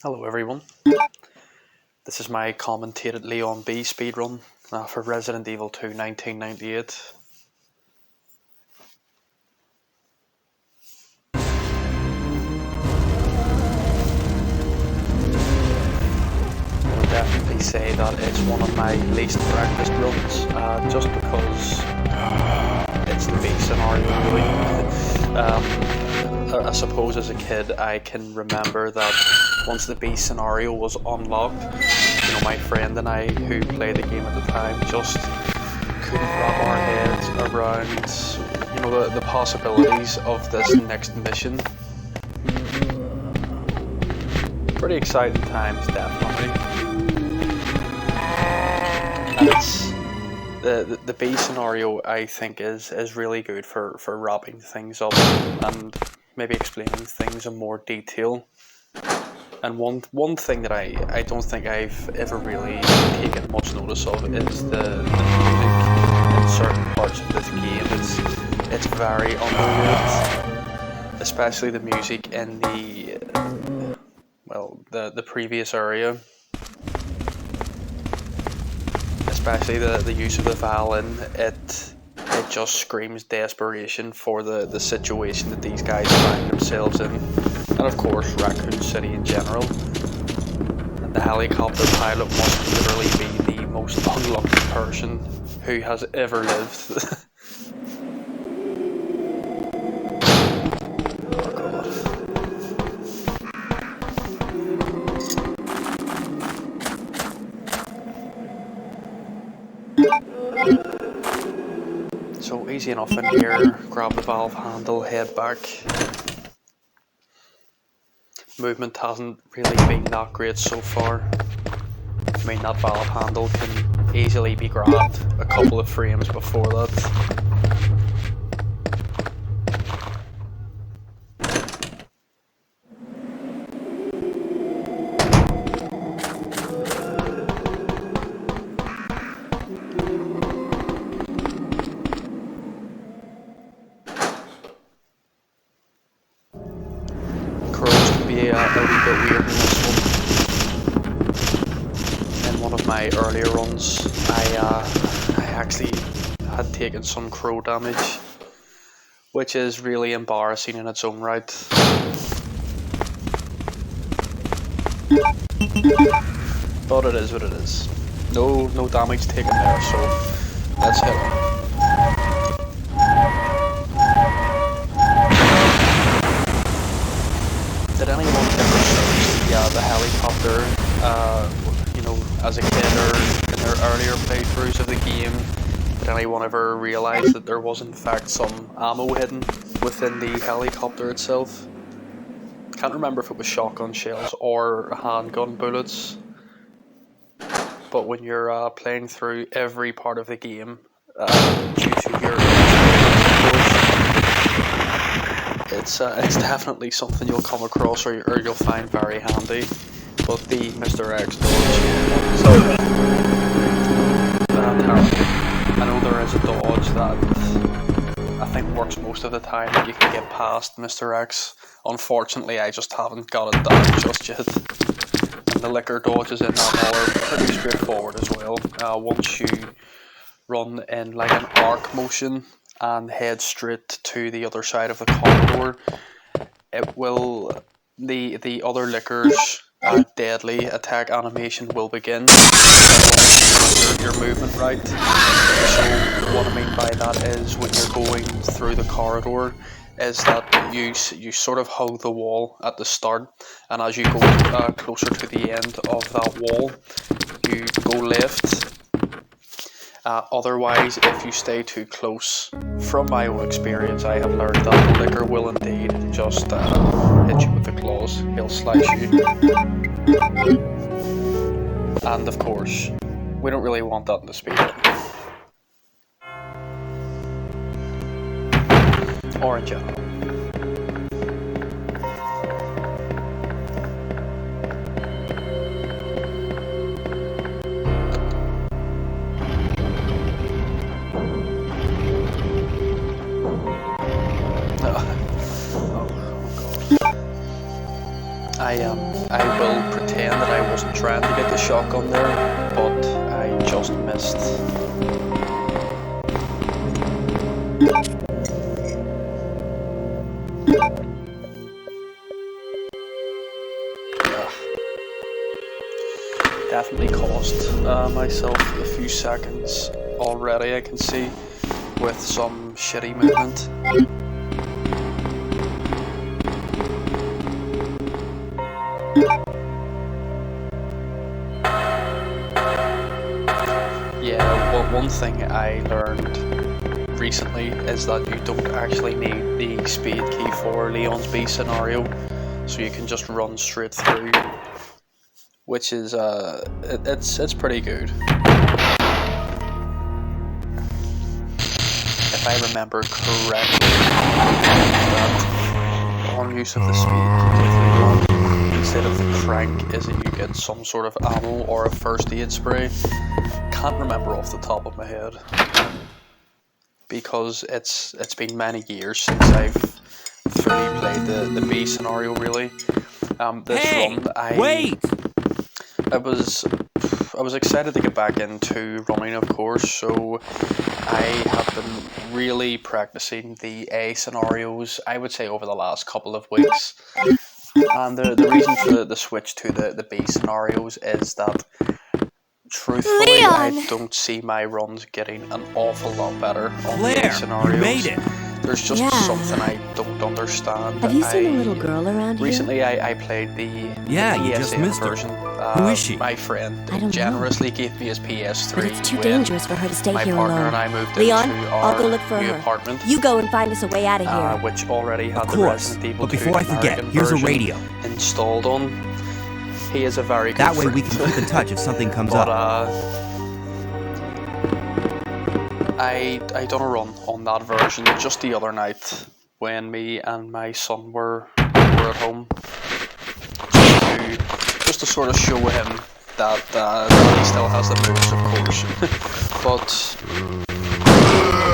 Hello everyone, this is my Commentated Leon B speedrun for Resident Evil 2 1998. I would definitely say that it's one of my least practiced runs, just because it's the B scenario really. I suppose as a kid I can remember that once the B scenario was unlocked, my friend and I who played the game at the time just couldn't wrap our heads around the possibilities of this next mission. Pretty exciting times, definitely. And it's the B scenario, I think, is really good for wrapping things up and maybe explaining things in more detail. And one thing that I don't think I've ever really taken much notice of is the music in certain parts of this game. It's very underrated, especially the music in the previous area. Especially the use of the violin, it just screams desperation for the situation that these guys find themselves in, and of course Raccoon City in general. And the helicopter pilot must literally be the most unlucky person who has ever lived. So easy enough in here, grab the valve handle, head back. Movement hasn't really been that great so far. I mean, that valve handle can easily be grabbed a couple of frames before that. Be a wee bit weird in this one. In one of my earlier runs, I actually had taken some crow damage, which is really embarrassing in its own right. But it is what it is. No damage taken there, so let's hit it. Did anyone ever search the helicopter, as a kid or in their earlier playthroughs of the game? Did anyone ever realise that there was in fact some ammo hidden within the helicopter itself? Can't remember if it was shotgun shells or handgun bullets. But when you're playing through every part of the game, due to your it's definitely something you'll come across or you'll find very handy. But the Mr. X dodge, I know there is a dodge that I think works most of the time that you can get past Mr. X. Unfortunately, I just haven't got it down just yet. And the liquor dodges in that are pretty straightforward as well. Once you run in like an arc motion and head straight to the other side of the corridor, it will the other liquor's deadly attack animation will begin. Your movement right. So what I mean by that is when you're going through the corridor, is that you sort of hug the wall at the start, and as you go closer to the end of that wall, you go left. Otherwise, if you stay too close, from my own experience, I have learned that the liquor will indeed just hit you with the claws. He'll slice you. And of course, we don't really want that in the speedrun. Or in general. I will pretend that I wasn't trying to get the shotgun there, but I just missed. Definitely cost myself a few seconds already, I can see, with some shitty movement. Yeah, well, one thing I learned recently is that you don't actually need the speed key for Leon's B scenario, so you can just run straight through, which is it's pretty good. If I remember correctly, that on use of the speed key with Leon, instead of the crank, is that you get some sort of ammo or a first aid spray. Can't remember off the top of my head, because it's been many years since I've fully played the B scenario, really. This run, I was excited to get back into running, of course, so I have been really practicing the A scenarios, I would say, over the last couple of weeks. And the reason for the switch to the B scenarios is that, truthfully, Leon! I don't see my runs getting an awful lot better on the A scenarios. You made it. There's just something I don't understand. Have you seen a little girl around here? Recently, I played the you just missed her. version. Who is she? My friend I don't generously gave me his PS3. But it's too when dangerous for her to stay my here partner alone. and I moved Leon, into I'll our go look for new her. apartment, You go and find us a way out of here. which already had Of the course, Resident Evil but 2 before I forget, American here's a version radio. installed on. He is a very good That way friend. we can keep in touch if something comes But up. I done a run on that version just the other night when me and my son were at home, just to sort of show him that he still has the moves, of course. But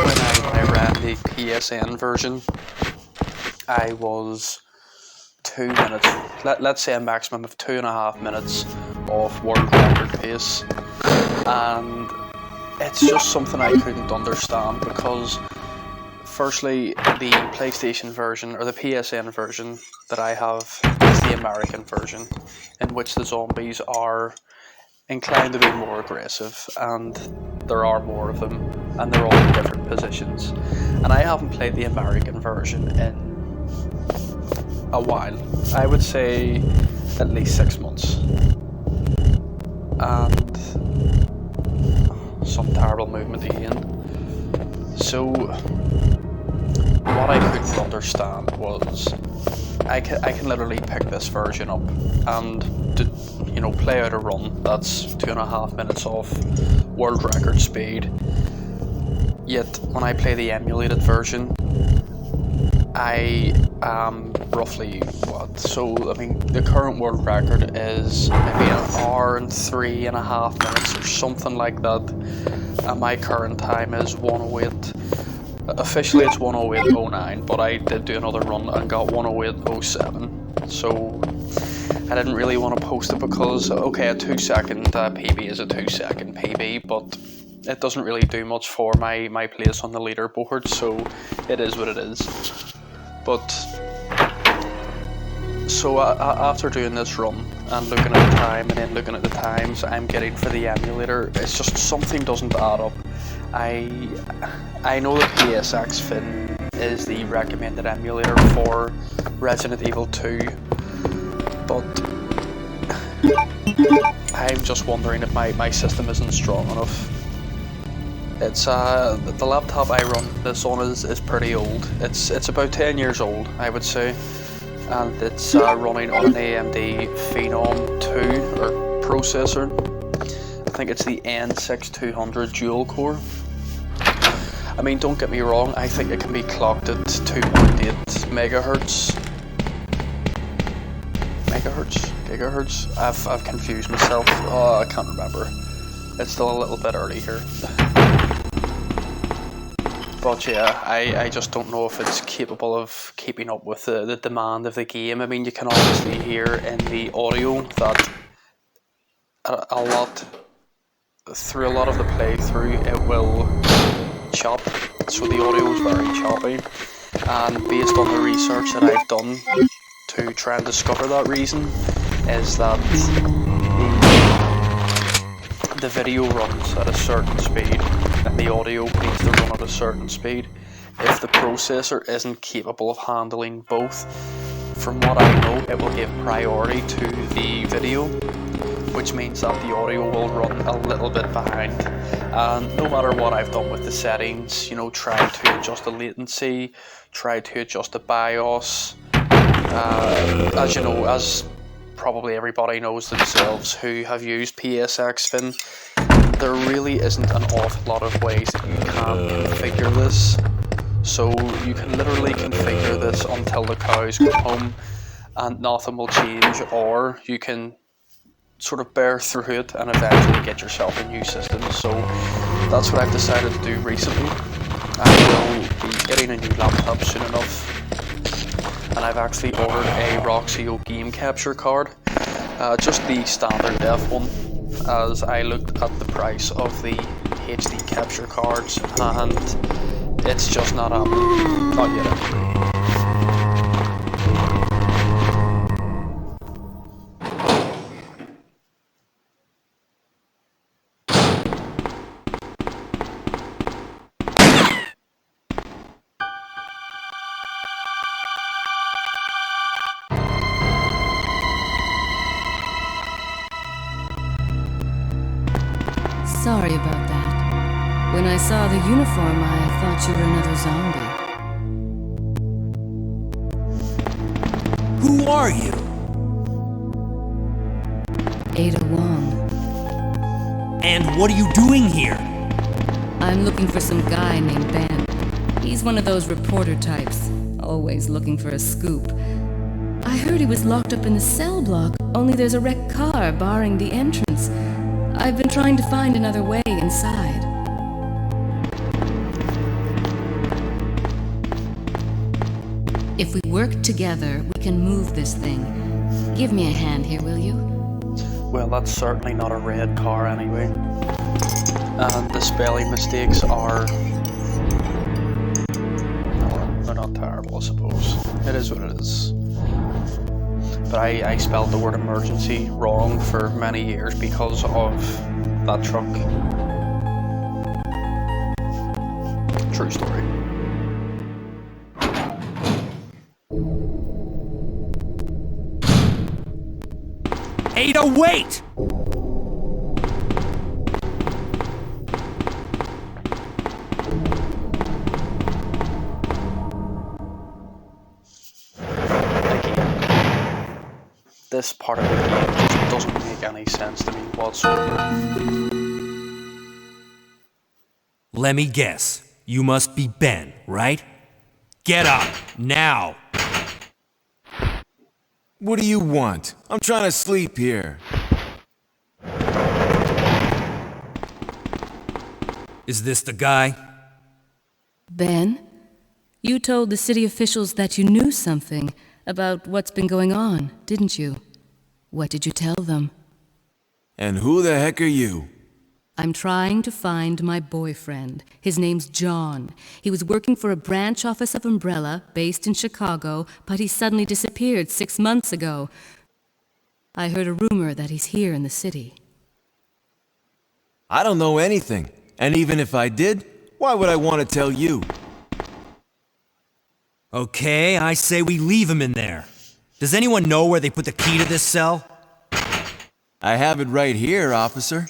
when I ran the PSN version, I was 2 minutes, let's say a maximum of 2.5 minutes off world record pace, and it's just something I couldn't understand, because firstly, the PlayStation version, or the PSN version that I have, is the American version, in which the zombies are inclined to be more aggressive, and there are more of them, and they're all in different positions. And I haven't played the American version in a while. I would say at least 6 months. And some terrible movement again. So what I couldn't understand was I can literally pick this version up and play out a run that's 2.5 minutes off world record speed. Yet when I play the emulated version, I am roughly the current world record is maybe 1 hour and 3.5 minutes or something like that, and my current time is 1:08. Officially it's 1:08.09, but I did do another run and got 1:08.07, so I didn't really want to post it because, okay, a 2-second PB is a 2-second PB, but it doesn't really do much for my place on the leaderboard, so it is what it is. But so after doing this run and looking at the time and then looking at the times I'm getting for the emulator, it's just something doesn't add up. I know that PSX Fin is the recommended emulator for Resident Evil 2, but I'm just wondering if my system isn't strong enough. It's the laptop I run this on is pretty old. It's about 10 years old, I would say, and it's running on an AMD Phenom 2 or processor. I think it's the N6200 dual core. I mean, don't get me wrong, I think it can be clocked at 2.8 megahertz. Gigahertz? I've confused myself. Oh, I can't remember. It's still a little bit early here. But yeah, I just don't know if it's capable of keeping up with the demand of the game. I mean, you can obviously hear in the audio that a lot of the playthrough it will chop, so the audio is very choppy. And based on the research that I've done to try and discover that reason, is that the video runs at a certain speed and the audio needs to run at a certain speed. If the processor isn't capable of handling both, from what I know, it will give priority to the video, which means that the audio will run a little bit behind. And no matter what I've done with the settings, you know, try to adjust the latency, try to adjust the BIOS, as you know, as probably everybody knows themselves who have used PSX Fin, there really isn't an awful lot of ways that you can configure this. So you can literally configure this until the cows come home and nothing will change, or you can sort of bear through it and eventually get yourself a new system. So that's what I've decided to do recently. I will be getting a new laptop soon enough, and I've actually ordered a Roxio game capture card, just the standard def one, as I looked at the price of the HD capture cards and it's just not happening, not yet anyway. Sorry about that. When I saw the uniform, I thought you were another zombie. Who are you? Ada Wong. And what are you doing here? I'm looking for some guy named Ben. He's one of those reporter types, always looking for a scoop. I heard he was locked up in the cell block, only there's a wrecked car barring the entrance. I've been trying to find another way inside. If we work together, we can move this thing. Give me a hand here, will you? Well, that's certainly not a red car anyway. And the spelling mistakes are... well, they're not terrible, I suppose. It is what it is. But I spelled the word emergency wrong for many years because of that truck. True story. Ada, wait! This part of the game just doesn't make any sense to me whatsoever. Let me guess. You must be Ben, right? Get up, now! What do you want? I'm trying to sleep here. Is this the guy? Ben, you told the city officials that you knew something about what's been going on, didn't you? What did you tell them? And who the heck are you? I'm trying to find my boyfriend. His name's John. He was working for a branch office of Umbrella, based in Chicago, but he suddenly disappeared 6 months ago. I heard a rumor that he's here in the city. I don't know anything. And even if I did, why would I want to tell you? Okay, I say we leave him in there. Does anyone know where they put the key to this cell? I have it right here, officer.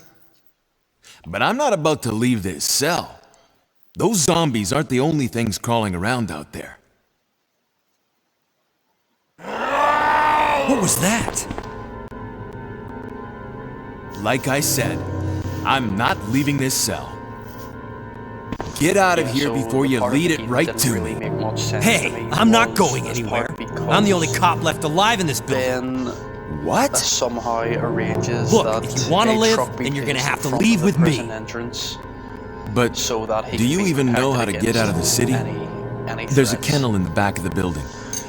But I'm not about to leave this cell. Those zombies aren't the only things crawling around out there. What was that? Like I said, I'm not leaving this cell. Get out of here So before the you part of lead the it game right didn't to really me. make much sense Hey, to me I'm not was going this anywhere. part because I'm the only cop left alive in this building. Ben What? somehow arranges Look, that if you want to a live, truck be then you're gonna placed have in to front leave of the with me. prison entrance, But so that he do can you be even know how protected to get out of the against city? Any There's a threats. kennel in the back of the building.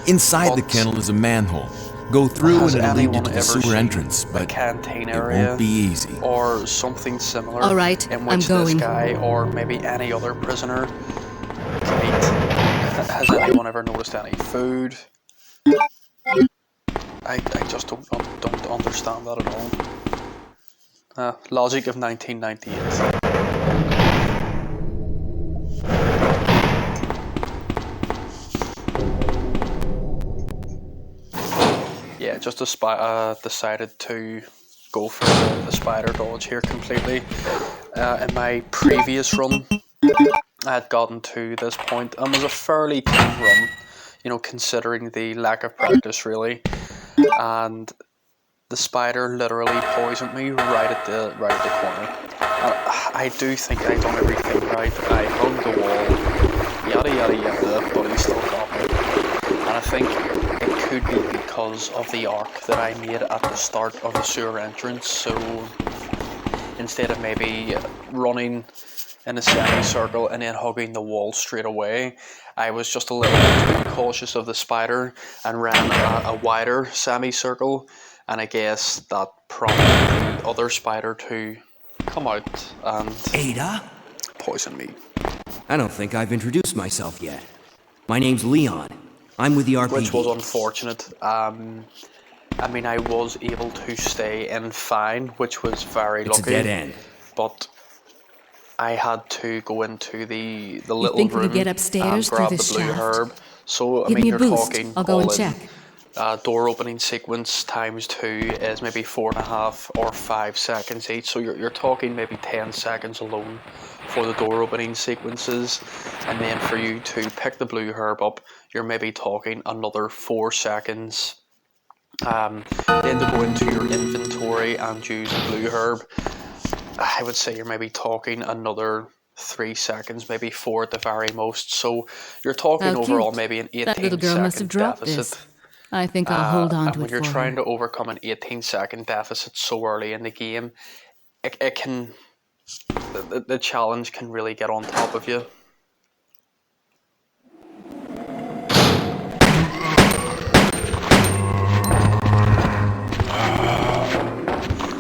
Inside the But kennel is a manhole. Go through has and it'll lead you anyone to the ever sewer seen entrance, a but canteen it area won't be easy. or something similar All right, in I'm which this going. guy or maybe any other prisoner can eat? Has anyone ever noticed any food? I just don't understand that at all. Logic of 1998. Yeah, just decided to go for the spider dodge here completely. In my previous run, I had gotten to this point and was a fairly clean run, you know, considering the lack of practice really. And the spider literally poisoned me right at the corner. I do think I done everything right. I hugged the wall, yada yada yada, but he still got me. And I think it could be because of the arc that I made at the start of the sewer entrance. So instead of maybe running in a semicircle and then hugging the wall straight away, I was just a little bit too cautious of the spider and ran a wider semicircle, and I guess that prompted the other spider to come out and Ada? poison me. I don't think I've introduced myself yet. My name's Leon. I'm with the RPD. Which was unfortunate. I mean, I was able to stay in fine, which was very It's lucky. a dead end. But I had to go into the You little think we room could get and upstairs through grab the this blue shaft? herb. So I Give mean, me a you're boost. talking I'll go all and in. check. Door opening sequence times 2 is maybe 4.5 or 5 seconds each. So you're talking maybe 10 seconds alone for the door opening sequences, and then for you to pick the blue herb up, you're maybe talking another 4 seconds. Then to go into your inventory and use the blue herb, I would say you're maybe talking another 3 seconds, maybe 4 at the very most. So you're talking How overall cute. maybe an 18 That little girl must have second dropped deficit. this. I think I'll hold on And to when it you're for trying her. to overcome an 18-second deficit so early in the game, it can the challenge can really get on top of you.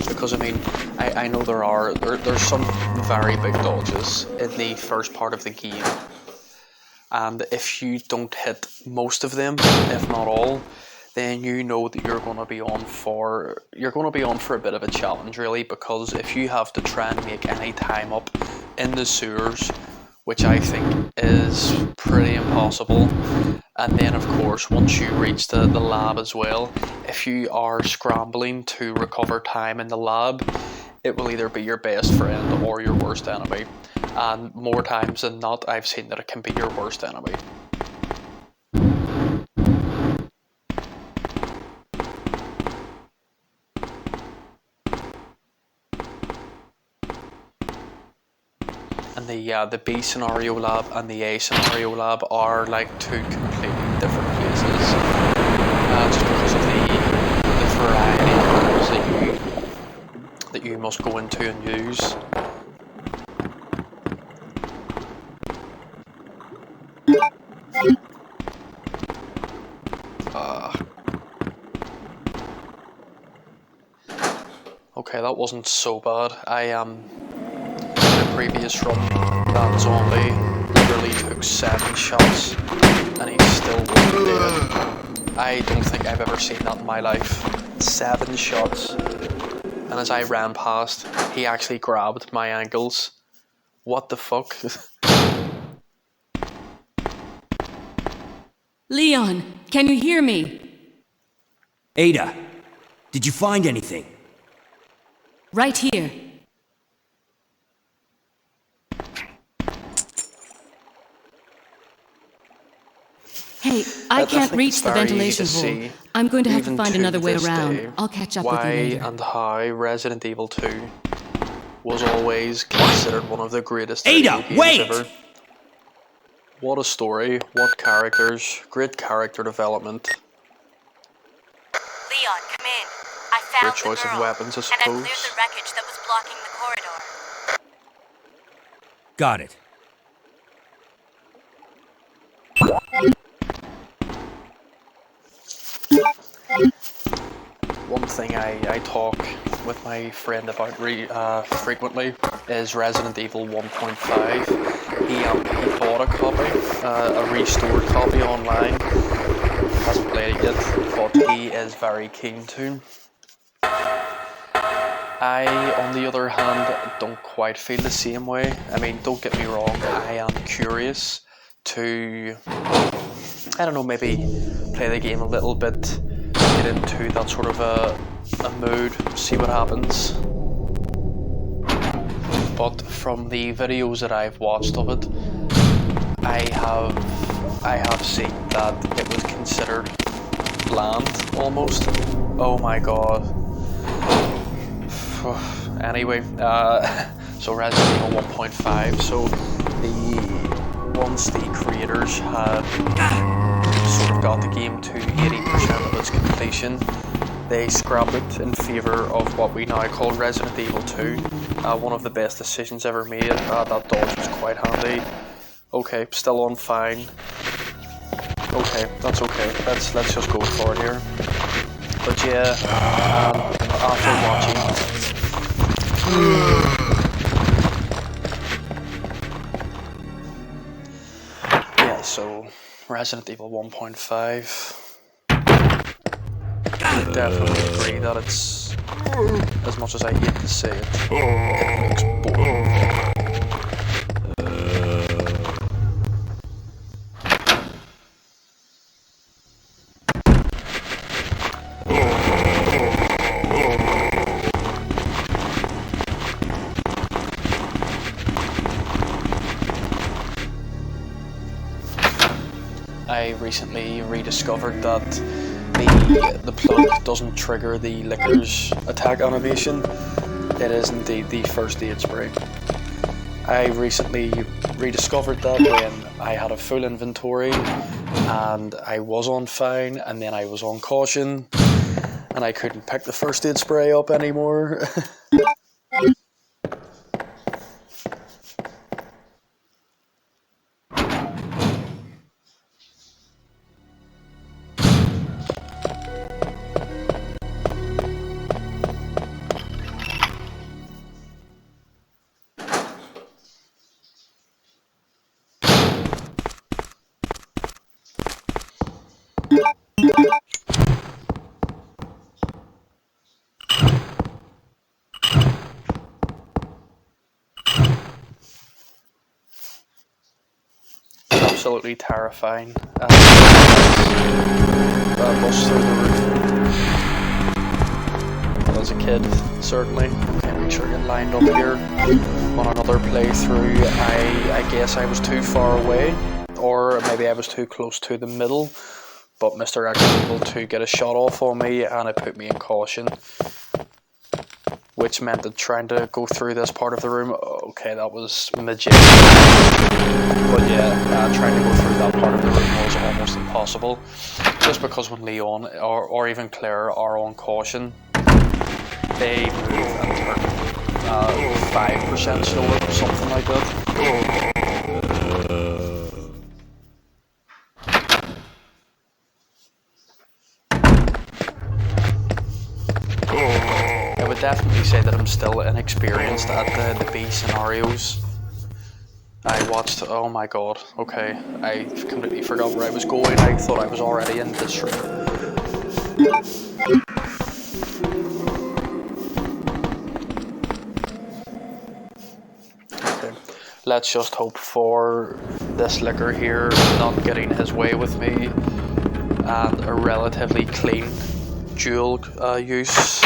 Because I mean, I know there's some very big dodges in the first part of the game, and if you don't hit most of them, if not all, then you know that you're going to be on for a bit of a challenge really, because if you have to try and make any time up in the sewers, which I think is pretty impossible, and then of course once you reach the lab as well, if you are scrambling to recover time in the lab, it will either be your best friend or your worst enemy, and more times than not I've seen that it can be your worst enemy. And the B scenario lab and the A scenario lab are like two completely different places, just because of the variety of rooms that you must go into and use. Okay, that wasn't so bad. In a previous run, that zombie literally took 7 shots and he still wasn't dead. I don't think I've ever seen that in my life. 7 shots. And as I ran past, he actually grabbed my ankles. What the fuck? Leon, can you hear me? Ada, did you find anything? Right here. Hey, I can't reach the ventilation hole. I'm going to have to find another way around. I'll catch up with you later. Why and how Resident Evil 2 was always considered one of the greatest video games ever. What a story, what characters, great character development. Leon, come in. I found Great choice the girl, of weapons, I and I cleared suppose. the wreckage that was blocking the corridor. Got it. One thing I talk with my friend about frequently is Resident Evil 1.5. He bought a copy, a restored copy online. Hasn't played it yet, but he is very keen to. I, on the other hand, don't quite feel the same way. I mean, don't get me wrong, I am curious to, I don't know, maybe play the game a little bit, get into that sort of a mood, see what happens. But from the videos that I've watched of it, I have seen that it was considered bland, almost. Oh my god. Anyway, so Resident Evil 1.5, so once the creators had sort of got the game to 80% of its completion, they scrapped it in favour of what we now call Resident Evil 2. One of the best decisions ever made. That dodge was quite handy. Okay, still on fine. Okay, that's okay. Let's just go for it here. But yeah, after watching. Yeah, so Resident Evil 1.5. I definitely agree that it's, as much as I hate to say it, it looks boring. I recently rediscovered that the plug doesn't trigger the licker's attack animation. It is indeed the first aid spray. I recently rediscovered that when I had a full inventory and I was on fine and then I was on caution and I couldn't pick the first aid spray up anymore. Absolutely terrifying. Bust through the roof. As a kid, certainly. Okay, make sure I get lined up here. On another playthrough, I guess I was too far away, or maybe I was too close to the middle, but Mr. X was able to get a shot off on me and it put me in caution, which meant that trying to go through this part of the room, okay, that was majestic. But yeah, trying to go through that part of the room was almost impossible, just because when Leon or even Claire are on caution, they move and turn 5% slower, something like that. I would definitely say that I'm still inexperienced at the B scenarios. I watched, oh my god, okay, I completely forgot where I was going. I thought I was already in this room. Okay, let's just hope for this liquor here not getting his way with me and a relatively clean dual use.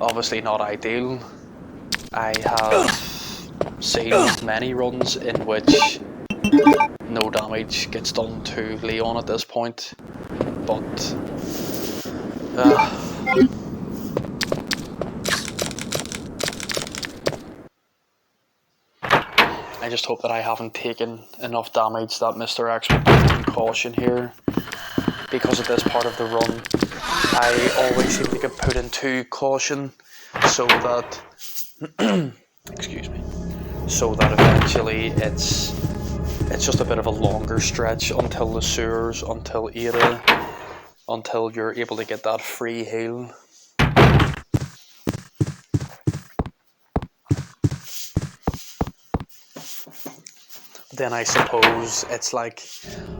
Obviously not ideal. I have seen many runs in which no damage gets done to Leon at this point, but just hope that I haven't taken enough damage that Mr. X will put in caution here. Because of this part of the run, I always seem to get put into caution so that excuse me, so that eventually it's just a bit of a longer stretch until the sewers, until Ada, until you're able to get that free heal. Then I suppose it's like,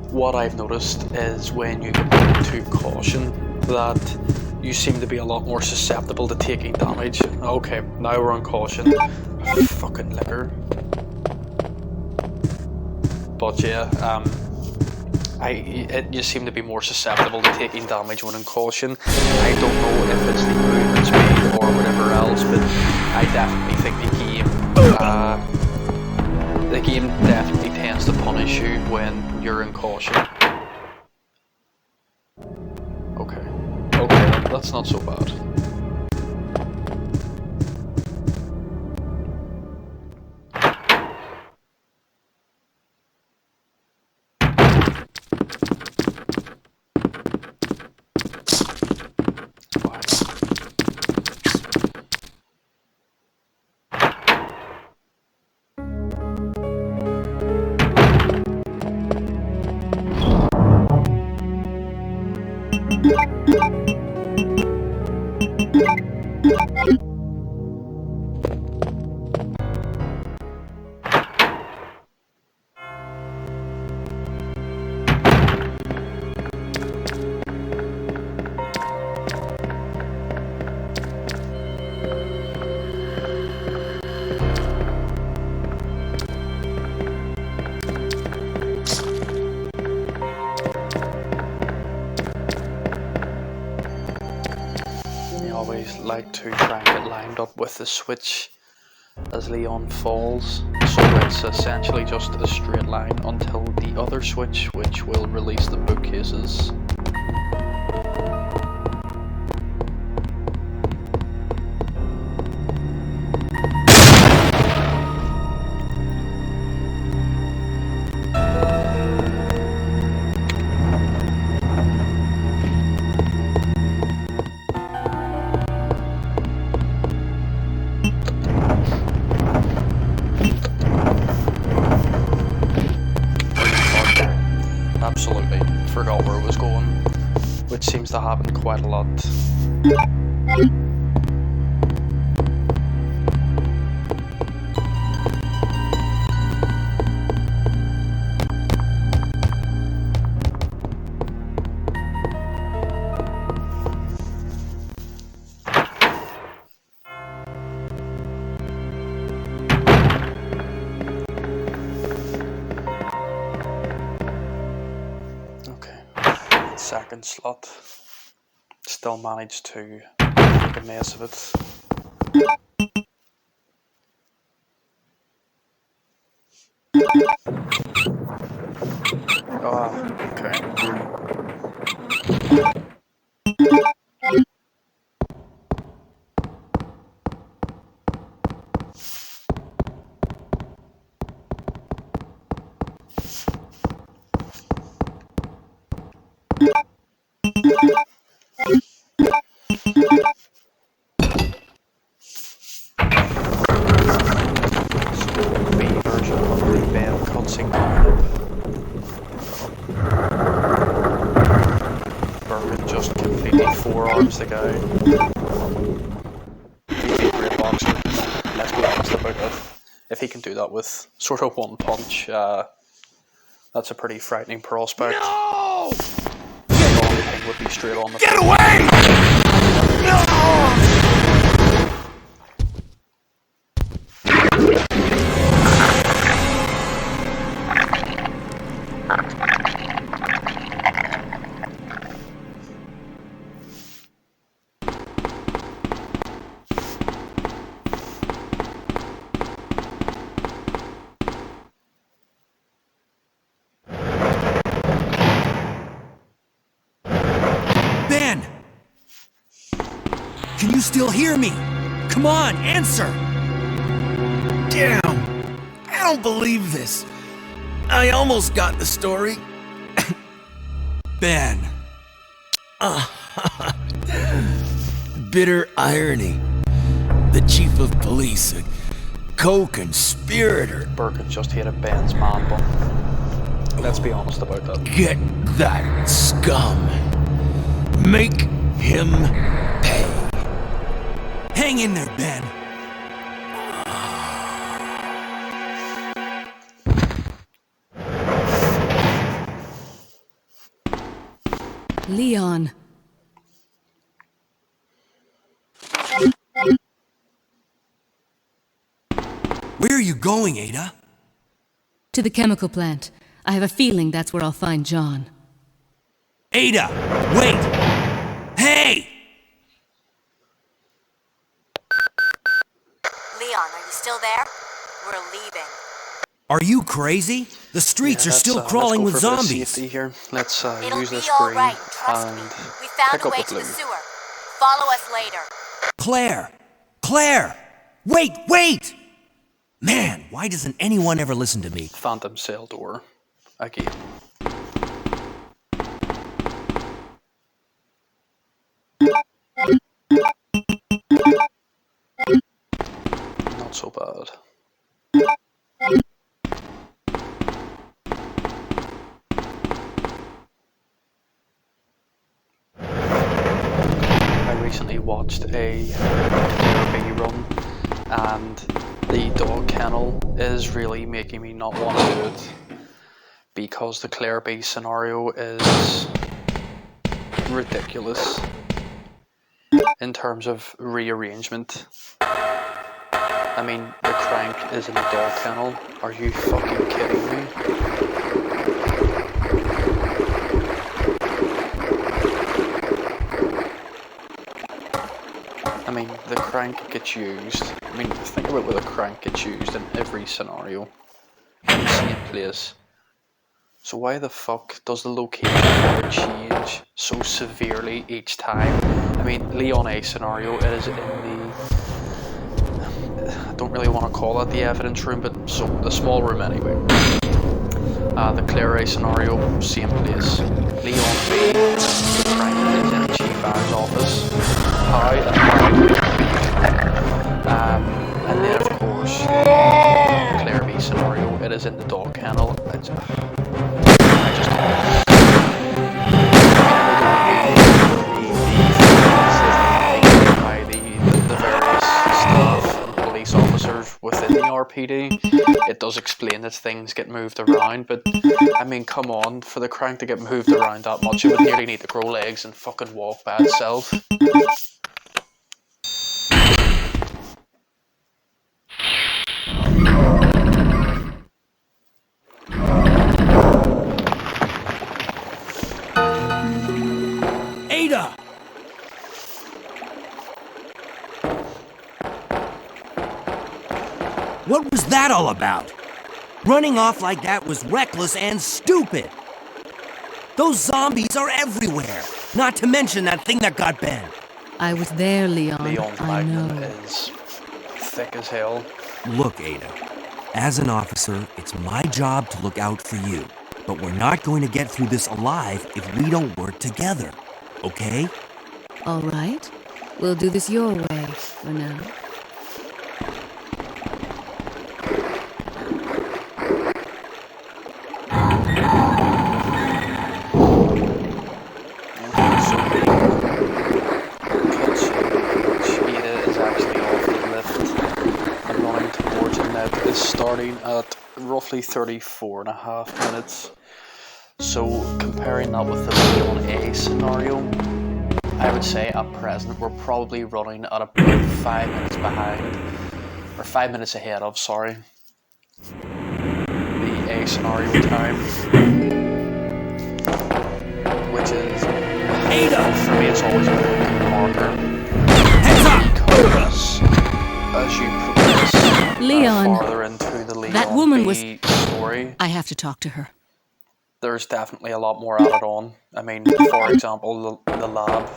what I've noticed is when you get put into caution that you seem to be a lot more susceptible to taking damage. Okay, now we're on caution. Fucking liquor. But yeah, you seem to be more susceptible to taking damage when in caution. I don't know if it's the movement speed or whatever else, but I definitely think the game definitely tends to punish you when you're in caution. Okay, that's not so bad. Like to try and get lined up with the switch as Leon falls, so it's essentially just a straight line until the other switch, which will release the bookcases. Absolutely, forgot where it was going, which seems to happen quite a lot. Second slot, still managed to make a mess of it. Oh, okay. Berman just completely forearms the guy. He's a great boxer. Let's be honest about it. If he can do that with sort of one punch, that's a pretty frightening prospect. No! The only thing would be straight on the Get away! No! Ben! Can you still hear me? Come on, answer! Damn! don't believe this. I almost got the story. Ben. Bitter irony. The chief of police, a co-conspirator. Birkin just hated Ben's man bun. Let's be honest about that. Get that scum. Make him pay. Hang in there, Ben. Leon. Where are you going, Ada? To the chemical plant. I have a feeling that's where I'll find John. Ada! Wait! Hey! Leon, are you still there? We're leaving. Are you crazy? The streets are still crawling with zombies. Safety here. Let's It'll use be this all green right, trust me. and We found pick a up way with to the Lou. sewer. Follow us later. Claire! Claire! Wait, wait! Man, why doesn't anyone ever listen to me? Phantom cell door again. Not so bad. I recently watched a B run, and the dog kennel is really making me not want to do it, because the Claire B scenario is ridiculous in terms of rearrangement. I mean, the crank is in the dog kennel. Are you fucking kidding me? I mean, the crank gets used. I mean, think about where the crank gets used in every scenario. In the same place. So why the fuck does the location ever change so severely each time? I mean, Leon A scenario, it is in the... I don't really want to call it the evidence room, but so the small room anyway. The Claire A scenario, same place. Leon B, the crank is in Chief Bar's office. How? And then of course, Claire B scenario, it is in the dog kennel. I just by the various staff and police officers within the RPD, it does explain that things get moved around, but I mean, come on, for the crank to get moved around that much, it would nearly need to grow legs and fucking walk by itself. Ada! What was that all about? Running off like that was reckless and stupid. Those zombies are everywhere. Not to mention that thing that got Ben. I was there, Leon. Leon's I magnum know. is thick as hell. Look, Ada. As an officer, it's my job to look out for you. But we're not going to get through this alive if we don't work together. Okay? All right. We'll do this your way for now. Starting at roughly 34.5 minutes. So comparing that with the Leon A scenario, I would say at present we're probably running at about 5 minutes behind, or 5 minutes ahead of, sorry, the A scenario time, which is, for me it's always been a good marker. Because as you progress Leon, farther into the Leon that woman B story, I have to talk to her. there's definitely a lot more added on. I mean, for example, the lab.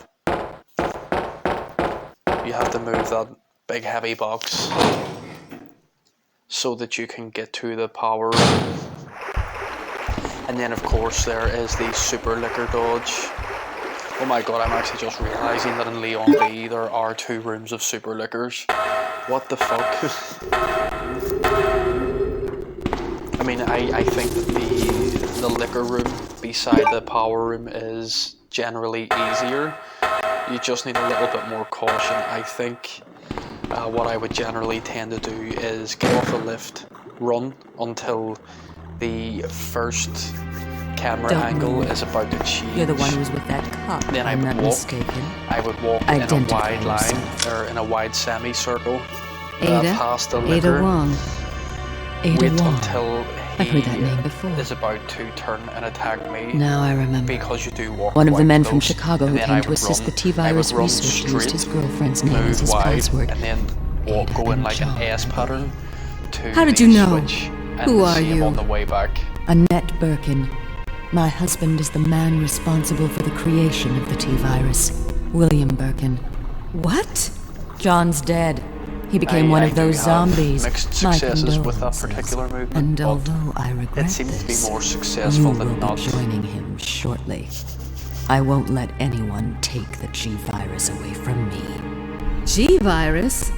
You have to move that big heavy box. so that you can get to the power room. And then of course there is the super liquor dodge. Oh my god, I'm actually just realising that in Leon B there are 2 rooms of super liquors. What the fuck? I mean, I think that the liquor room beside the power room is generally easier. You just need a little bit more caution. I think what I would generally tend to do is get off the lift, run until the first camera angle is about to change. You're the one who's with that cop. Then I'm not walk. mistaken. I would walk in a wide line, or in a wide semicircle, past the liquor. Ada Wong. Ada Wait Wong. until I've heard that name before. is about to turn and attack me. Now I remember. Because you do walk One of the men close, from Chicago who and then came I to would assist run- the T-virus I would run research used his straight, girlfriend's name as move his wide, password. and then walk, go in like an John. S pattern to How did the you know? switch, and Who are same you? on the way back. Annette Birkin. My husband is the man responsible for the creation of the T-virus. William Birkin. What? John's dead. He became one of do those have zombies. mixed My successes with that condolences. particular movement, And but although I regret it seems to be this, more you successful will than not. be joining him shortly. I won't let anyone take the G-virus away from me. G-virus?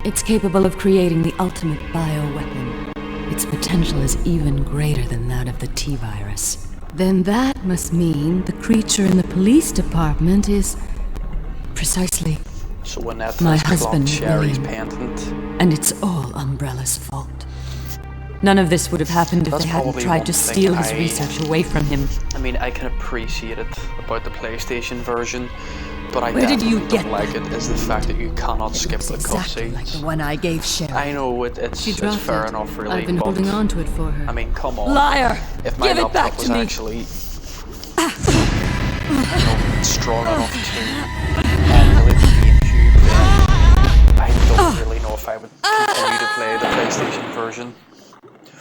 It's capable of creating the ultimate bioweapon. Its potential is even greater than that of the T-virus. Then that must mean the creature in the police department is... Precisely. So Annette My has clocked husband, Sherry's William. pendant. And it's all Umbrella's fault. None of this would have happened if That's they hadn't probably tried one to thing steal his I- research away from him. I mean, I can appreciate it about the PlayStation version, but I Where did you definitely get don't like it is the fact that you cannot skip the Exactly like the cutscenes. one I gave Sherry. I know it's She dropped fair it. enough, really, I've been but holding on to it for her. I mean, come on. Liar! If my Give it laptop back was to me! actually strong enough to emulate the GameCube, then I don't really know if I would continue to play the PlayStation version.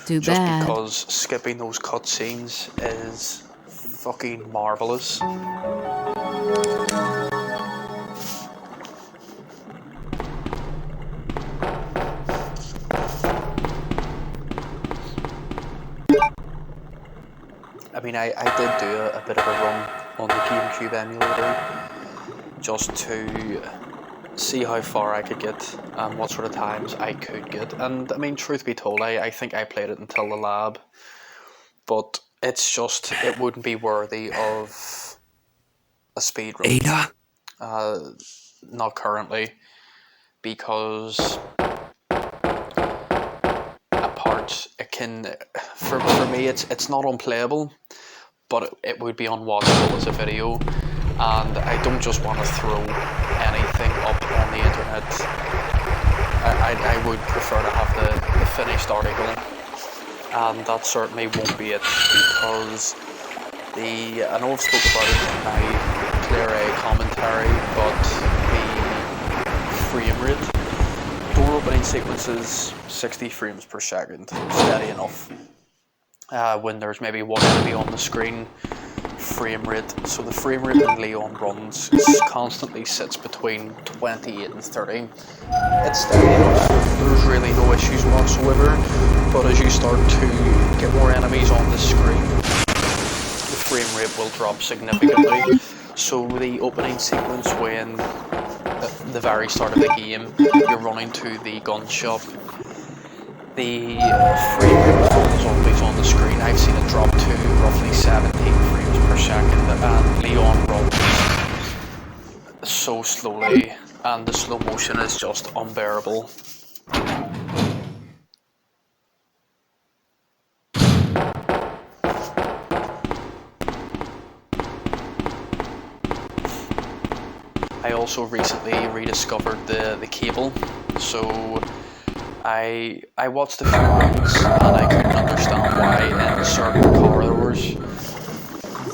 Too Just bad. because skipping those cutscenes is fucking marvelous. I mean, I did do a bit of a run on the GameCube emulator just to see how far I could get and what sort of times I could get. And I mean, truth be told, I think I played it until the lab, but it's just, it wouldn't be worthy of a speedrun. Ada? Not currently, because apart, it can, for me, it's not unplayable, but it would be unwatchable as a video, and I don't just want to throw anything up on the internet. I would prefer to have the finished article, and that certainly won't be it, because I know I've spoke about it in my Clear A commentary, but the frame rate, door opening sequences, 60 frames per second, steady enough. When there's maybe one enemy on the screen, frame rate, so the frame rate when Leon runs constantly sits between 28 and 30. It's steady enough, there's really no issues whatsoever, but as you start to get more enemies on the screen, the frame rate will drop significantly. So the opening sequence when at the very start of the game, you're running to the gun shop, the frame rate with all the zombies on the screen, I've seen it drop to roughly 17 frames per second, and Leon runs so slowly, and the slow motion is just unbearable. I also recently rediscovered the cable, so I watched a few runs and I couldn't understand why in certain corridors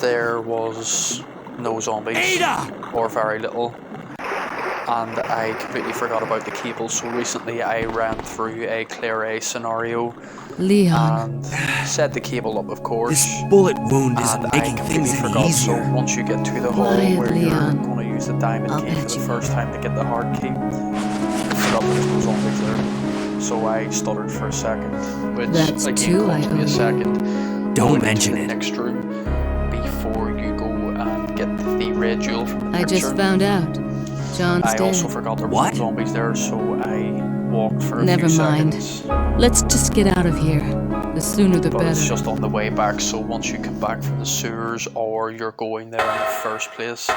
there was no zombies Ada! or very little, and I completely forgot about the cable, so recently I ran through a Clear A scenario Leon. and set the cable up, of course. This bullet wound is And I making things completely any forgot, so easier. once you get to the hole Quiet, where you're Leon. going to use the diamond I'll key for patch the you first up. time to get the hard key, I forgot there was no zombies there. so I stuttered for a second, which That's again two, I cost me a owe. second. Don't Going mention to the it. next room before you go and get the red jewel from the I picture. just found out. John's I dead. also forgot there were What? zombies there, so I walked for a Never few mind. seconds. Let's just get out of here. The sooner the But it's better. just on the way back, so once you come back from the sewers or you're going there in the first place,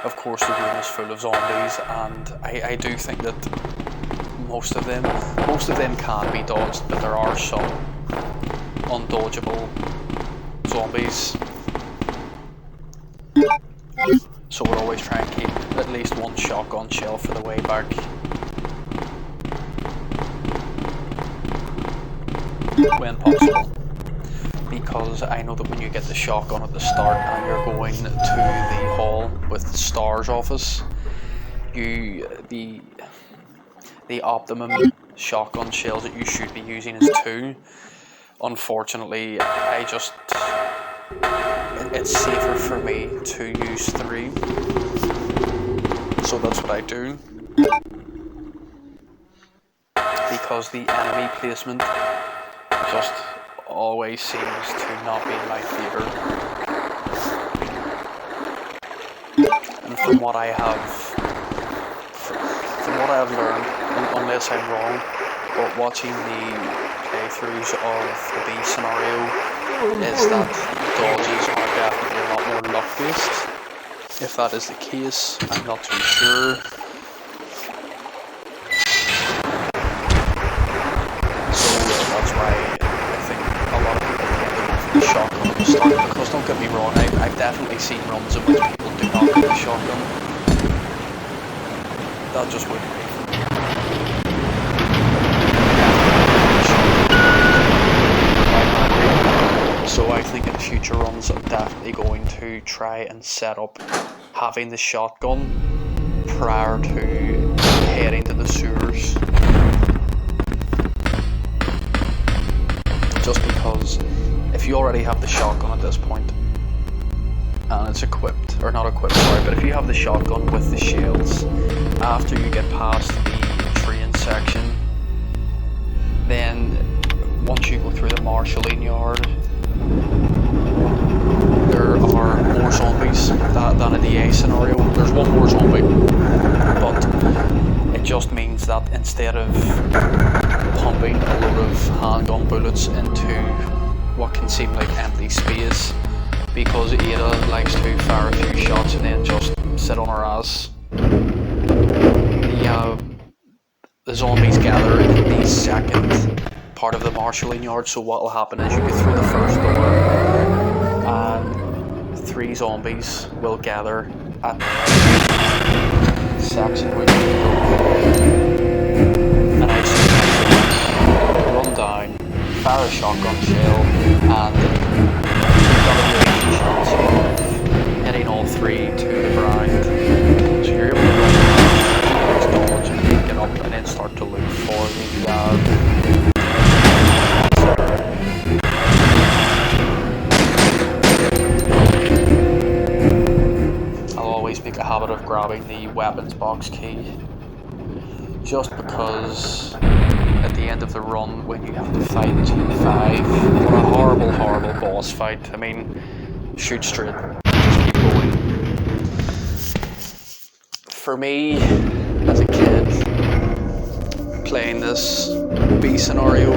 of course the room is full of zombies, and I do think that most of them can be dodged, but there are some undodgeable zombies. So we'll always try and keep at least one shotgun shell for the way back. When possible. Because I know that when you get the shotgun at the start and you're going to the hall with the STARS office, the optimum shotgun shells that you should be using is 2. Unfortunately, it's safer for me to use 3. So that's what I do. Because the enemy placement just always seems to not be in my favour. And from what I have learned, unless I'm wrong, but watching the playthroughs of the B scenario is that dodges are definitely a lot more luck based. If that is the case, I'm not too sure. So that's why I think a lot of people tend to go for the shotgun at the start, because don't get me wrong, I've definitely seen runs in which people do not get the shotgun. That just wouldn't be. So I think in future runs I'm definitely going to try and set up having the shotgun prior to heading to the sewers. Just because if you already have the shotgun at this point and it's equipped, or not equipped, sorry, but if you have the shotgun with the shells, after you get past the train section, then once you go through the marshalling yard, there are more zombies than in the A scenario. There's one more zombie, but it just means that instead of pumping a load of handgun bullets into what can seem like empty space, because Ada likes to fire a few shots and then just sit on her ass, the zombies gather in the second part of the marshalling yard. So what will happen is you get through the first door and 3 zombies will gather at the section where you go, and I just run down, fire a shotgun shell, and you've got a really chance of hitting all 3 to the ground. So you're able to run down, dodge, and then get up and then start to look for the make a habit of grabbing the weapons box key, just because at the end of the run when you have to fight G5, what a horrible boss fight. I mean, shoot straight, just keep going. For me, as a kid, playing this B scenario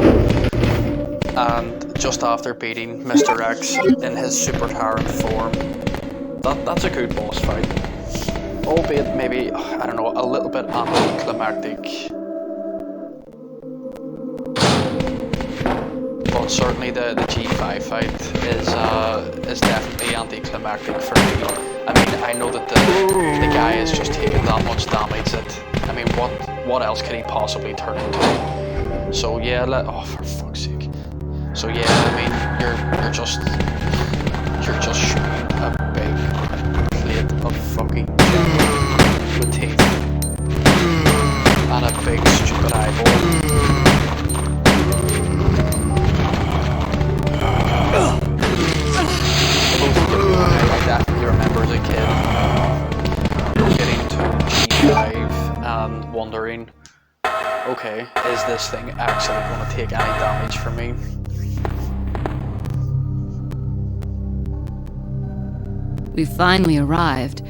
and just after beating Mr. X in his Super Tyrant form, that's a good boss fight. Albeit maybe, I don't know, a little bit anticlimactic. But certainly the G5 fight is definitely anticlimactic for me. I mean, I know that the guy is just taking that much damage that, I mean, what else could he possibly turn into? So yeah, oh, for fuck's sake. So yeah, I mean, you're just shooting a big plate of fucking with teeth and a big stupid eyeball. I definitely remember as a kid getting to G5 and wondering, okay, is this thing actually going to take any damage from me? We finally arrived.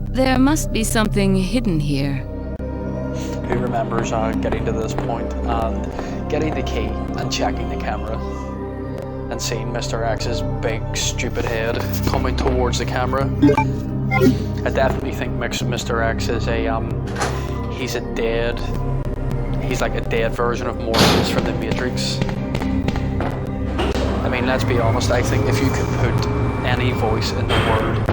There must be something hidden here. Who remembers getting to this point and getting the key and checking the camera and seeing Mr. X's big stupid head coming towards the camera? I definitely think Mr. X is he's like a dead version of Morpheus from the Matrix. I mean, let's be honest, I think if you could put any voice in the world,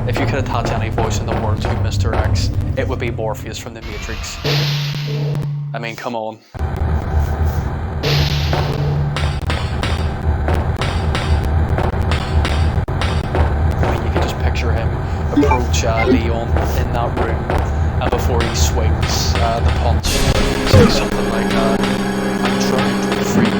if you could attach any voice in the world to Mr. X, it would be Morpheus from the Matrix. I mean, come on. I mean, you can just picture him approach Leon in that room, and before he swings the punch, say something like, I'm trying to free you.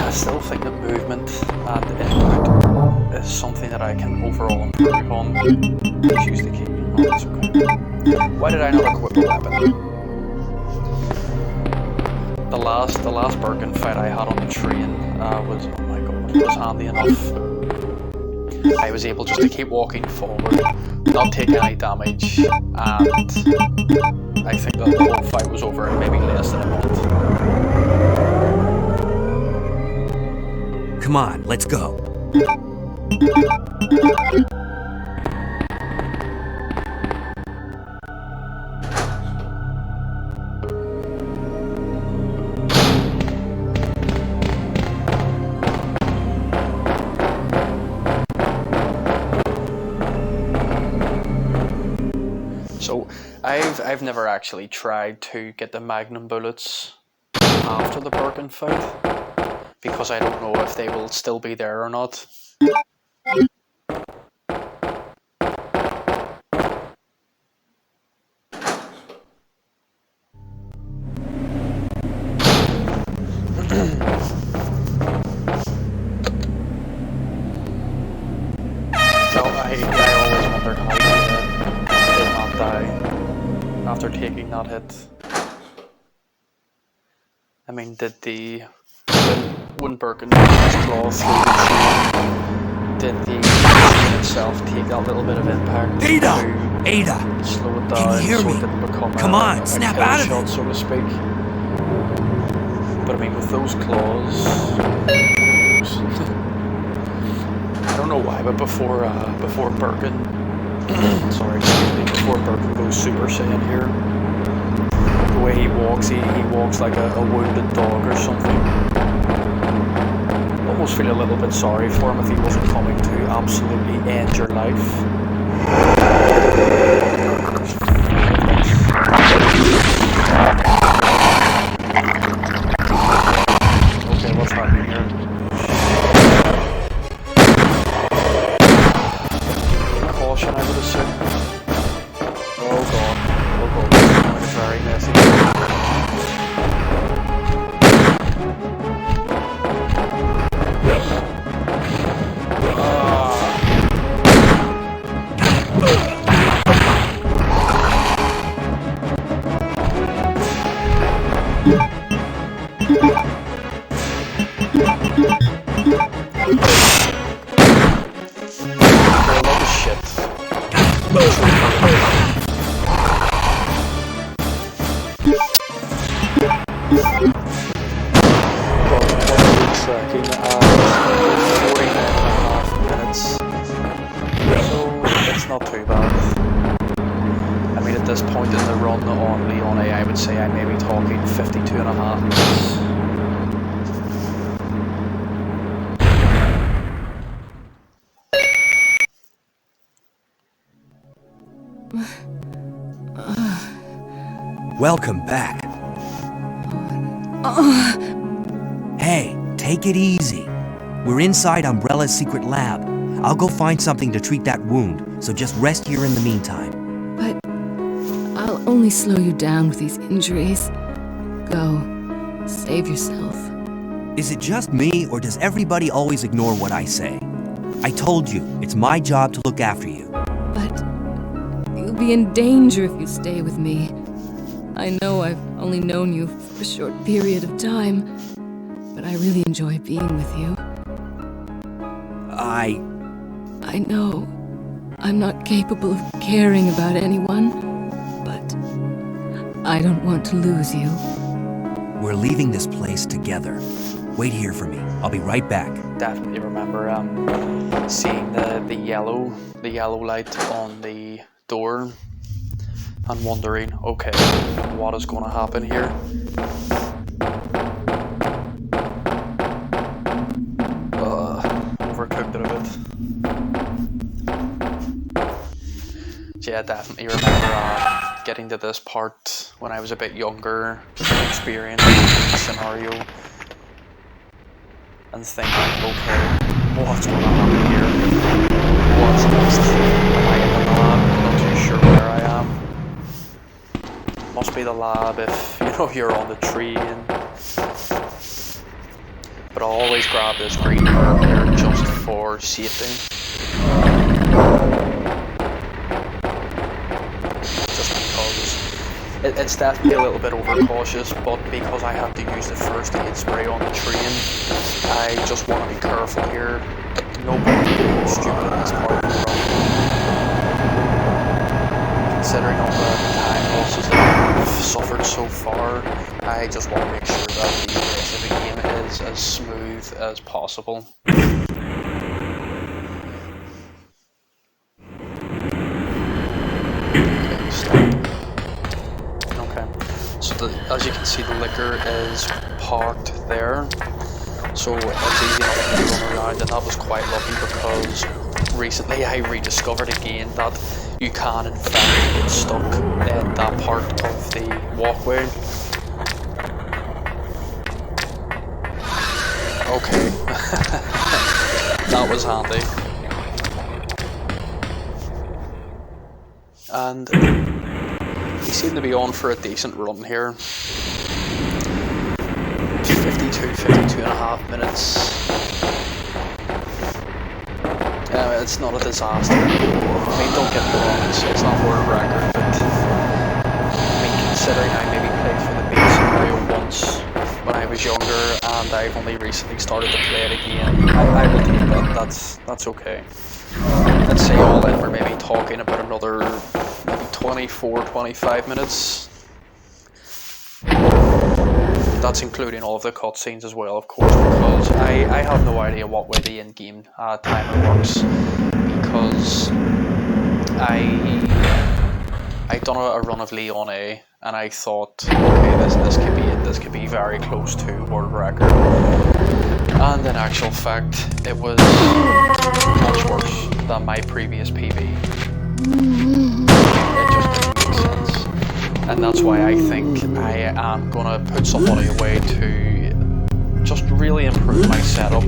I still think that movement and input is something that I can overall improve on. Let's use the key. Oh, that's okay. Why did I not equip a weapon? The last Birkin fight I had on the train was, oh my god, was handy enough. I was able just to keep walking forward, not take any damage, and I think that the whole fight was over in maybe less than a minute. Come on, let's go. So, I've never actually tried to get the Magnum bullets after the Birkin fight, because I don't know if they will still be there or not. So I always wondered how he did not die after taking that hit. I mean, did the when Birkin his claw through the chain, did the chain itself take that little bit of impact Ada! to slow it down, Can you hear so me? it didn't become Come on, a snap kill out of shot, it. so to speak. But I mean, with those claws, I don't know why, but before Birkin, sorry, excuse me, before Birkin goes Super Saiyan here, the way he walks like a wounded dog or something. Almost feel a little bit sorry for him if he wasn't coming to absolutely end your life. Okay, what's happening here? Caution, I would assume. Oh god, this is going to be very messy. Tracking at 49.5 minutes, so it's not too bad. I mean, at this point in the run on Leon A, I would say I may be talking 52.5 minutes. Welcome back. Hey, take it easy. We're inside Umbrella's secret lab. I'll go find something to treat that wound, so just rest here in the meantime. But I'll only slow you down with these injuries. Go. Save yourself. Is it just me, or does everybody always ignore what I say? I told you, it's my job to look after you. But you'll be in danger if you stay with me. I know I've only known you for a short period of time, but I really enjoy being with you. I know I'm not capable of caring about anyone, but I don't want to lose you. We're leaving this place together. Wait here for me. I'll be right back. Definitely remember seeing the yellow light on the door and wondering, okay, what is going to happen here? Overcooked it a bit. Yeah, definitely remember getting to this part when I was a bit younger, experiencing the scenario, and thinking, okay, what's going to happen here? What's next? Am I in the lab? I'm not too sure where I am. Must be the lab if, you're on the tree. But I'll always grab this green herb here just for safety. It's definitely a little bit overcautious, but because I have to use the first aid spray on the train, I just want to be careful here. Nobody being stupid in this part of the run. Considering all the time losses that I've suffered so far, I just want to make sure that the rest of the game is as smooth as possible. As you can see, the liquor is parked there, so it's easy enough to run around, and that was quite lucky because recently I rediscovered again that you can in fact get stuck in that part of the walkway. Okay, that was handy. And we seem to be on for a decent run here. 52 and a half minutes. It's not a disaster. I mean, don't get me wrong, it's not world record, but I mean, considering I maybe played for the base scenario once when I was younger, and I've only recently started to play it again, I will take that. That's okay. Let's say all in, we're maybe talking about another maybe 24-25 minutes. That's including all of the cutscenes as well, of course, because I have no idea what way the in-game timer works, because I done a run of Leon A, and I thought, okay, this could be it. This could be very close to world record, and in actual fact, it was much worse than my previous PB. It just didn't make sense. And that's why I think I am going to put some money away to just really improve my setup,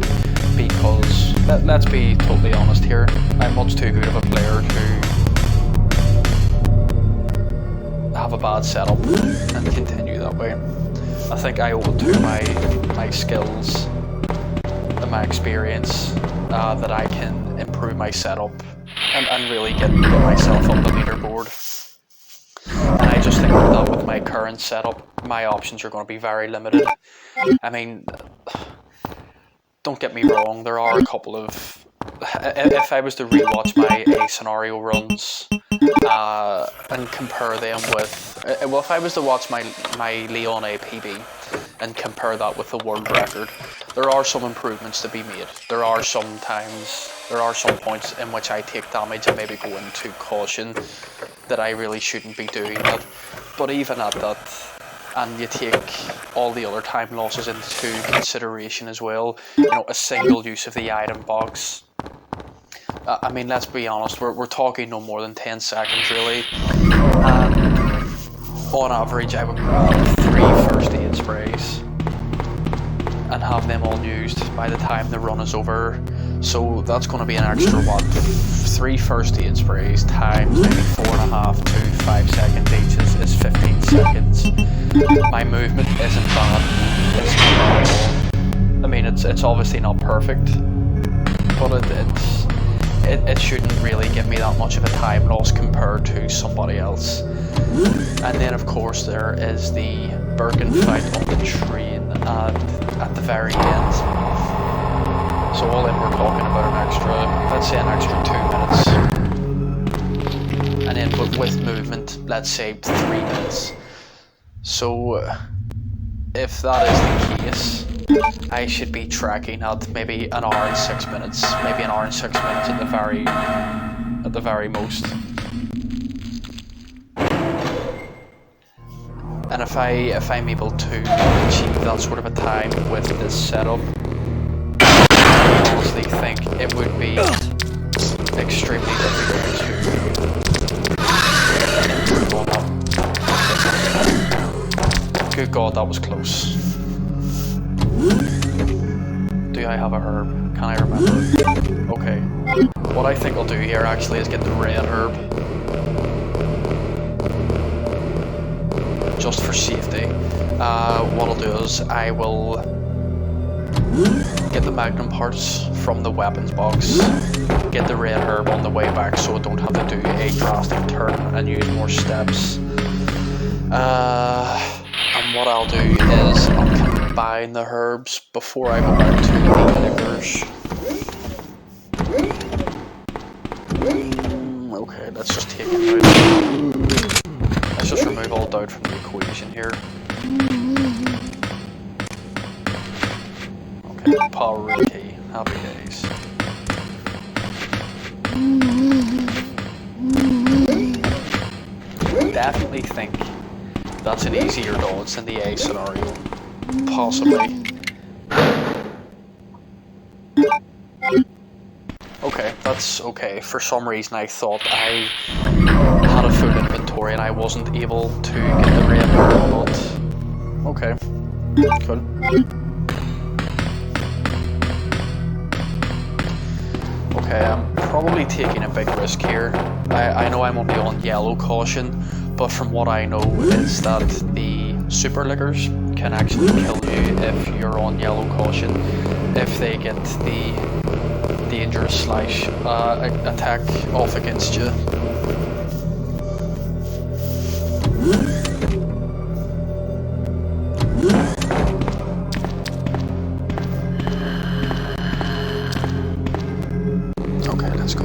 because, let's be totally honest here, I'm much too good of a player to have a bad setup and continue that way. I think I owe it to my skills and my experience that I can improve my setup and really get myself on the leaderboard. And I just think that with my current setup, my options are going to be very limited. I mean, don't get me wrong, there are a couple of... If I was to rewatch my A scenario runs and compare them with... Well, if I was to watch my Leon A PB and compare that with the world record, there are some improvements to be made. There are some points in which I take damage and maybe go into caution that I really shouldn't be doing that. But even at that, and you take all the other time losses into consideration as well, a single use of the item box. I mean, let's be honest, we're talking no more than 10 seconds really. And on average, I would grab 3 first aid sprays and have them all used. by the time the run is over. So that's going to be an extra, what, 3 first aid sprays times maybe 4.5 to 5 seconds each is 15 seconds. My movement isn't bad. It's not bad at all. I mean, it's obviously not perfect, but it shouldn't really give me that much of a time loss compared to somebody else. And then of course there is the Birkin fight on the train at the very end. So all in we're talking about an extra, let's say an extra 2 minutes. And then with movement, let's say 3 minutes. So if that is the case, I should be tracking at maybe an hour and 6 minutes, maybe an hour and 6 minutes at the very most. And if I'm able to achieve that sort of a time with this setup, I honestly think it would be extremely difficult to improve on that. Good God, that was close. Do I have a herb? Can I remember? Okay. What I think I'll do here actually is get the red herb. Just for safety. What I'll do is I will get the magnum parts from the weapons box, get the red herb on the way back so I don't have to do a drastic turn and use more steps. And what I'll do is I'll combine the herbs before I go back to the liquors. Okay, let's just take it out. Let's just remove all doubt from the equation here. Okay, power key, happy days. Definitely think that's an easier dodge than the A scenario. Possibly. Okay, that's okay. For some reason I thought I had a full inventory and I wasn't able to get the red herb, but okay, cool. Okay, I'm probably taking a big risk here. I know I'm only on yellow caution, but from what I know is that the super lickers can actually kill you if you're on yellow caution, if they get the dangerous slash attack off against you. Okay, let's go.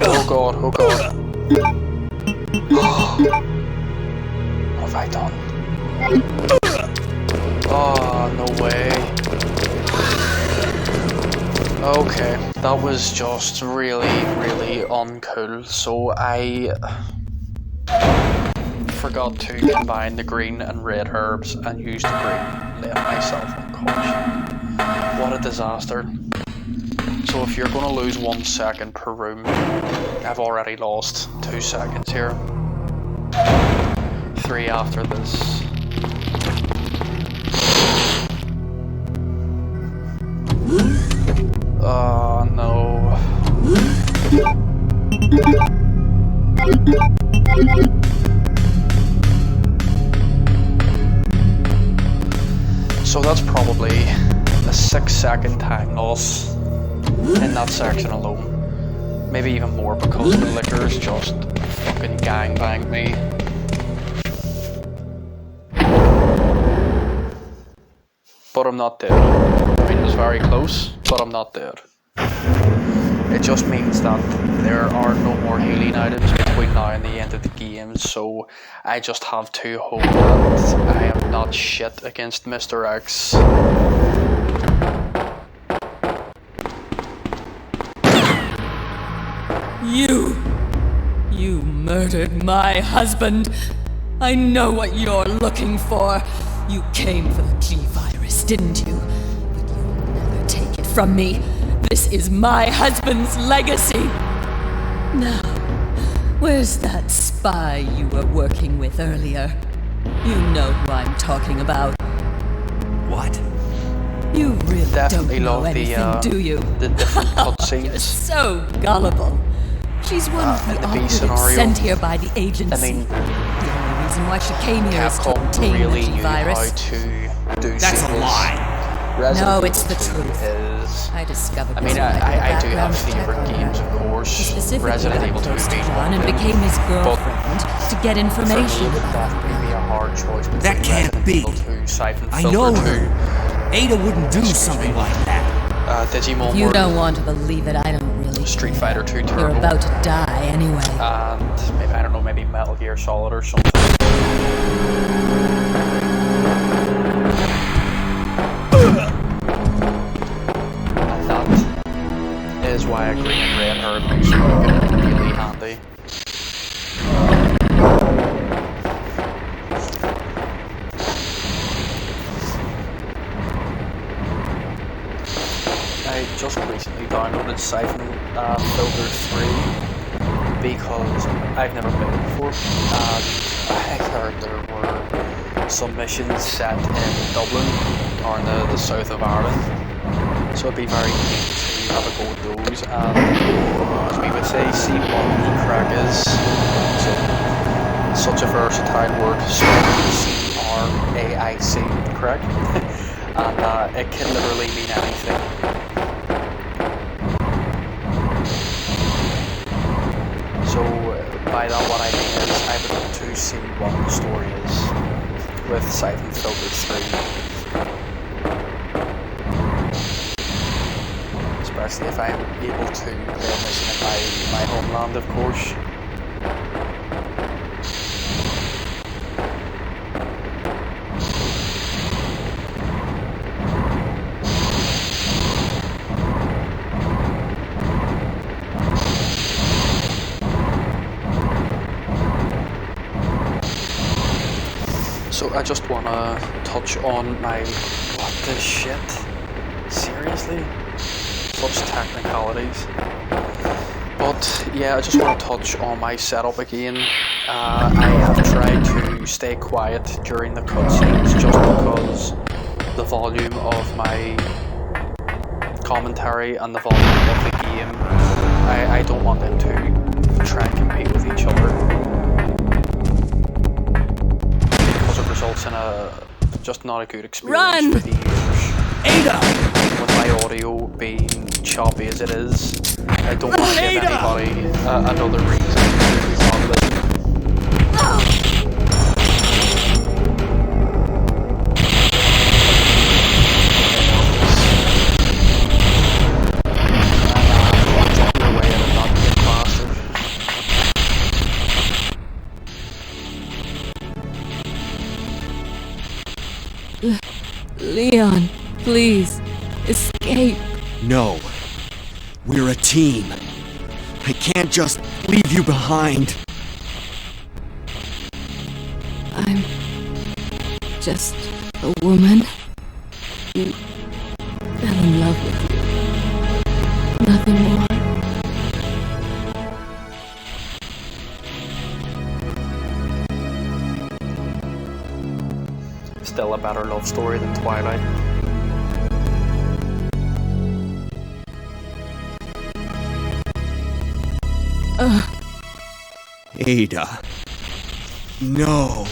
Oh god, oh god. What have I done? Oh, no way. Okay, that was just really uncool. So I forgot to combine the green and red herbs and use the green, left myself on caution. What a disaster. So if you're going to lose 1 second per room, I've already lost 2 seconds here. 3 after this. Oh no. So that's probably a 6-second time loss in that section alone. Maybe even more because the lickers just fucking gangbanged me. But I'm not dead. I mean, it was very close, but I'm not dead. It just means that there are no more healing items between now and the end of the game, so I just have to hope that I am not shit against Mr. X. You murdered my husband. I know what you're looking for. You came for the G-Virus, didn't you? But you'll never take it from me. This is my husband's legacy. Now, where's that spy you were working with earlier? You know who I'm talking about. What? You really Definitely don't know love anything, do you? the different You're cutscenes. so gullible. She's one of in the the B operatives scenario. sent here by the agency. I mean, the only reason why she came here is to Capcom obtain really the knew how G-virus. to do That's sequels. a lie. Resident No, Evil it's the 2 truth. Is, I discovered I mean, this when did a I do have background check favourite on her. games, of She course. specifically Resident got Evil 2 close to being John one and of them. became his But girlfriend to get for me, information. it would definitely be a hard choice between That can't Resident be. Evil 2, Siphon I Filter know 2, her. Ada wouldn't do something like that. Digimon If you World, don't want to believe it, I don't really Street care. Fighter 2 Turbo. You're about to die anyway. And maybe, I don't know, maybe Metal Gear Solid or something. And that is why a green and red herb is really handy. I just recently downloaded Siphon Filter 3 because I've never played it before, and I heard there were some missions set in Dublin or in the south of Ireland, so I'd be very keen to have a go at those. And as we would say, see what the crack is. So, such a versatile word, C-R-A-I-C, correct? And it can literally mean anything. So by that what I mean is I would like to see what the story is with Siphon Filter 3. Especially if I'm able to play a mission in my homeland, of course. So I just want to touch on my... What the shit? Seriously? Such technicalities. But yeah, I just want to touch on my setup again. I have tried to stay quiet during the cutscenes just because the volume of my commentary and the volume of the game, I don't want them to try and compete with each other. Results in just not a good experience for the users. Ada! With my audio being choppy as it is, I don't want to give anybody another reason to not listen. Leon, please, escape. No. We're a team. I can't just leave you behind. I'm just a woman who fell in love with you. Nothing more. Still a better love story than Twilight. Ada. No.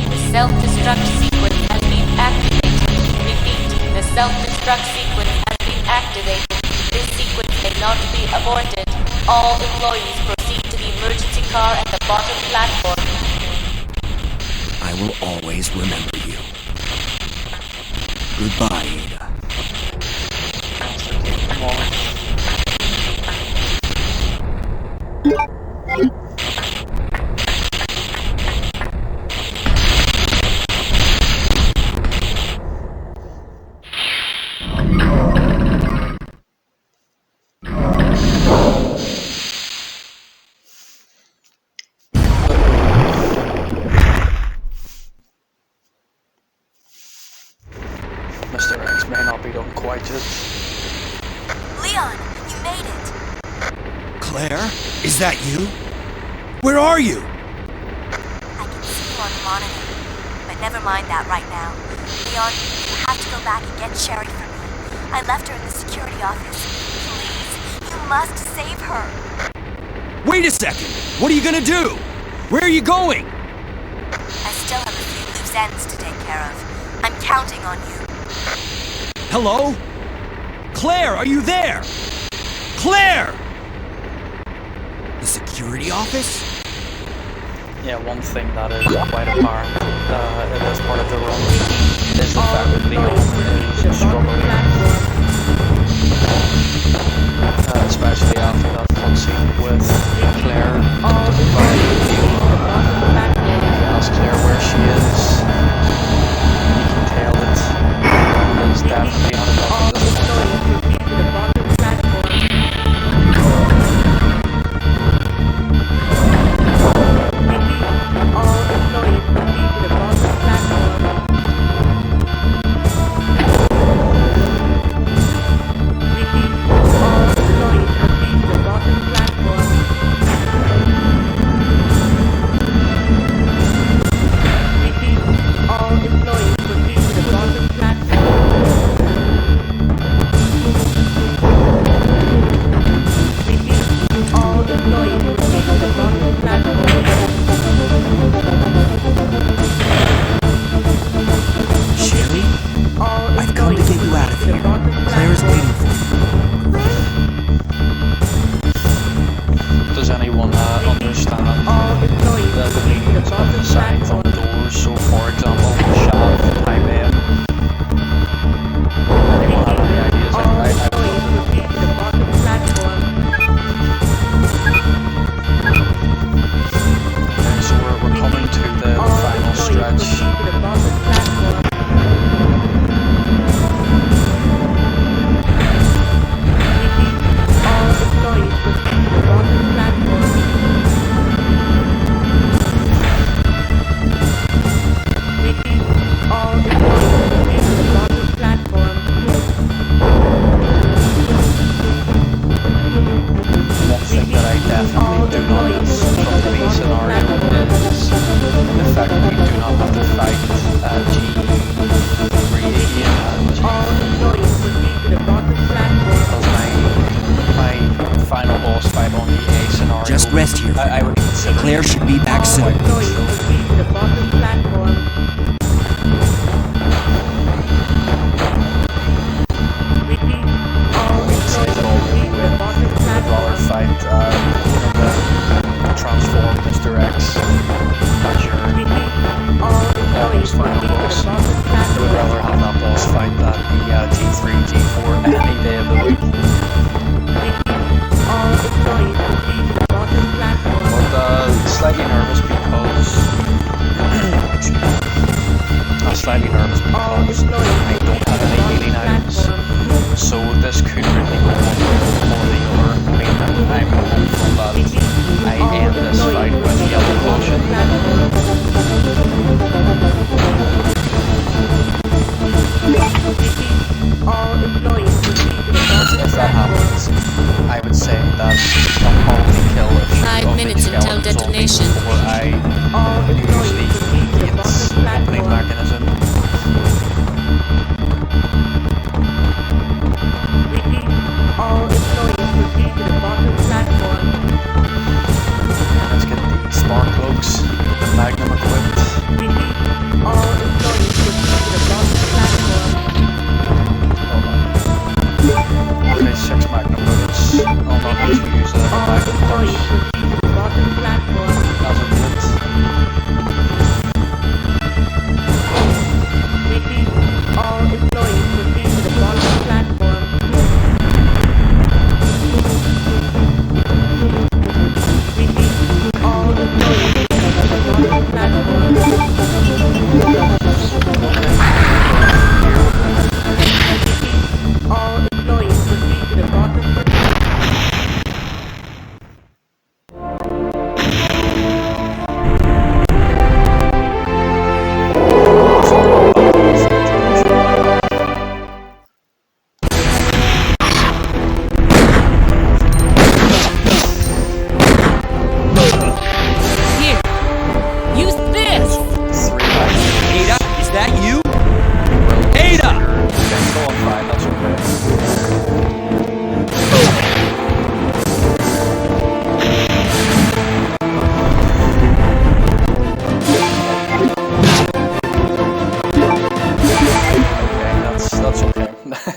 The self-destruct sequence has been activated. Repeat, the self-destruct sequence has been activated. This sequence may not be aborted. All employees proceed to the emergency car at the bottom platform. I will always remember you. Goodbye, Ada. Mr. X may not be done quite yet. Leon, you made it. Claire, is that you? Where are you? I can see you on the monitor. But never mind that right now. Leon, you have to go back and get Sherry for me. I left her in the security office. Please, you must save her. Wait a second! What are you gonna do? Where are you going? I still have a few loose ends to take care of. I'm counting on you. Hello? Claire, are you there? Claire! The security office? Yeah, one thing that is quite apparent in this part of the run is the fact that Leon is struggling, especially after that cutscene with Claire. He asks Claire where she is. You can tell that Leon is definitely on a at this point. Rest here. I would consider Claire should be back soon. Transform Mr. X as your boss final boss. I would rather have that boss fight than the G3, G4 any day of the week. But slightly nervous because I don't have any healing items, so this could really go one or the other. I mean, I'm hopeful that I end this fight with yellow potion. If that happens, I would say that I'll probably kill a few 5 minutes until detonation. before I use the gates opening mechanism. Let's get the spark plugs, the magnum equipped. Okay, 6 magnum bullets. I'll not need to use the magnum first. As of yet.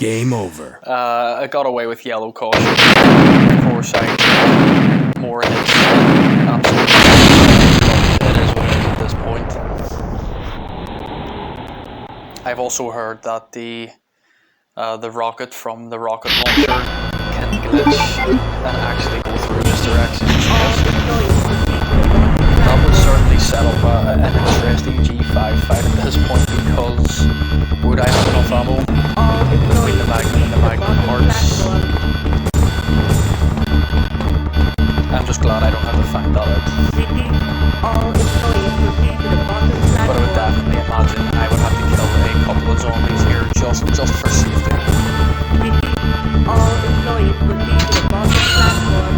Game over. I got away with yellow caution. Of course, I more hits. Absolutely. But it is what it is at this point. I've also heard that the rocket from the rocket launcher can glitch and actually go through Mr. X's chest. That would certainly set up an interesting G5 fight at this point, because would I have enough ammo between the Magnum and the Magnum parts? I'm just glad I don't have to find that out. But I would definitely imagine I would have to kill a couple of zombies here just for safety. All employees proceed to the bottom platform.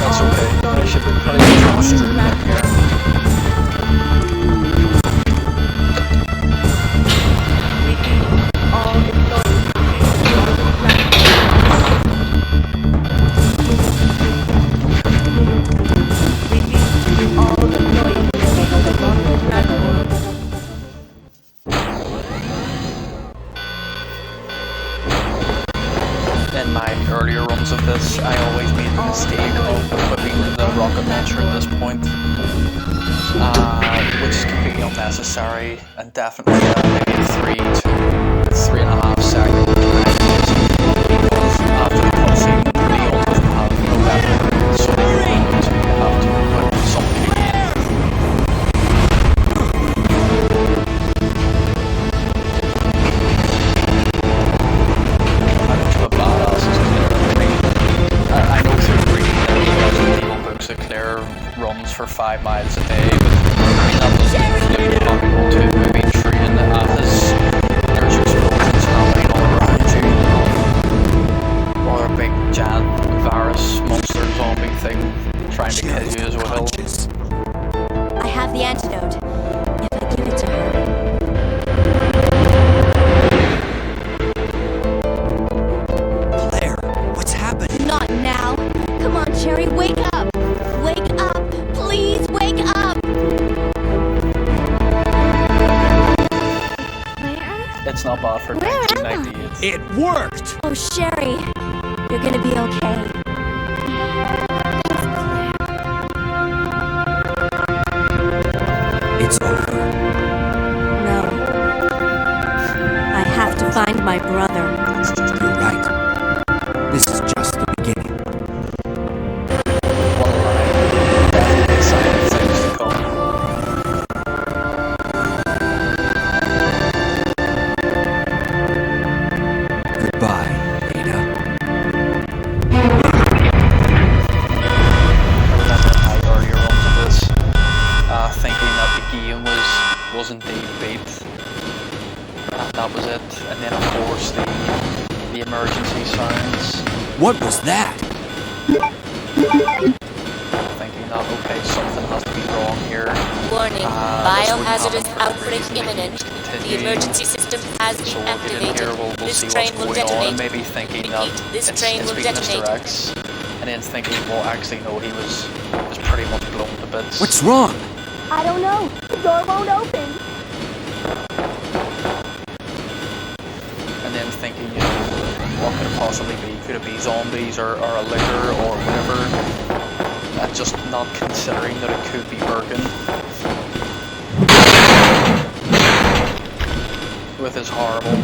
That's okay. I should probably just go straight up here. In my earlier runs of this, I always made the mistake of equipping the rocket launcher at this point, which is completely unnecessary and definitely maybe 3 to 3.5 second because after the cutscene, Leon doesn't have no weapon, so they need to have to equip something again. I know through reading Resident Evil books that Claire runs for 5 miles a day, but that doesn't include having on to moving train as there's explosions happening all around you, or a big giant virus monster zombie thing trying to kill you as well. I have the antidote. If I give it to her. Not now. Come on, Cherry, wake up. Wake up. Please wake up. Where? It's not bad for 1998. It worked! Oh, Sherry. You're gonna be okay. It's over. No. I have to find my brother. You're right. This is just the beginning. What a lie. Definitely exciting things to come. Goodbye, Ada. I remember my earlier runs of this, thinking that the game was indeed beat, and that was it. And then of course the emergency sounds. What was that? Thinking that okay, something has to be wrong here. Warning, biohazardous outbreak imminent. The emergency system has So been we'll get in activated. here, we'll This see train what's will going on, and detonate. maybe thinking Repeat, that this train it's will being detonate. Mr. X, and then thinking, well, actually no, he was pretty much blown to bits. What's wrong? I don't know. The door won't open. And then thinking, you know, what could it possibly be? Could it be zombies or a liquor or whatever? And just not considering that it could be Birkin. With his horrible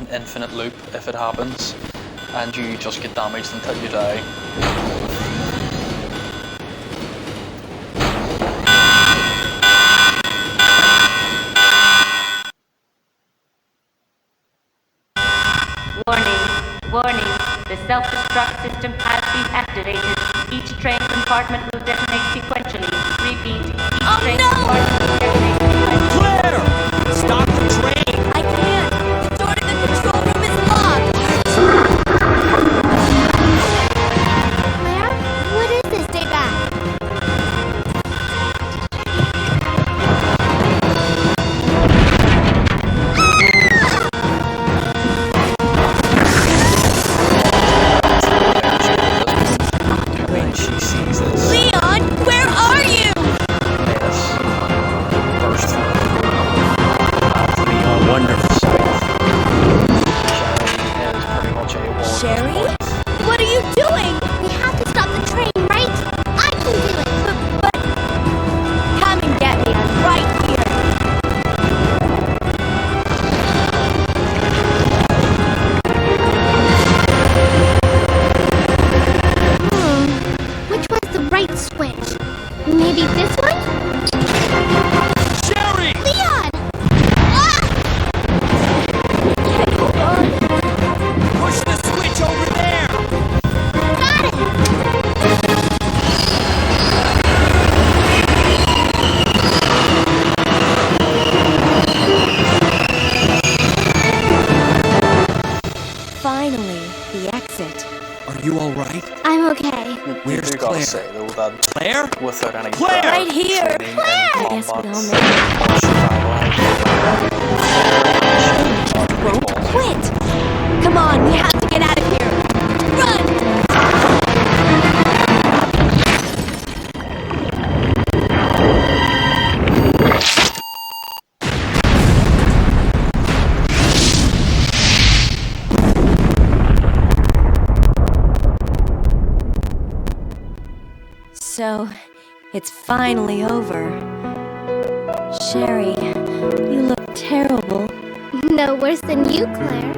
an infinite loop if it happens, and you just get damaged until you die. Warning. The self-destruct system has been activated. Each train compartment will detonate sequentially. Repeat, each train compartment will detonate sequentially. Claire! Stop the train! I can't! The door to the control room is locked! Claire? What is this? Stay back! When she sees this, Leon, where are you? this burst through Leon Wonderful. Sherry is pretty much a wall. Sherry? What are you doing? We have to stop the train, right? I can do it. But come and get me. I'm right here. Which one's the right switch? Maybe this one? Sherry! Leon! Ah! Hold on. Push the switch over there! Got it! Finally, the exit. Are you alright? I'm okay. Where's You gotta Claire? say though that Claire? without any Claire! Right here! training in Claire! I guess we combat all or survival, won't quit! Come on, we have to get out of here! Run! So, it's finally over. Sherry, you look terrible. No worse than you, Claire.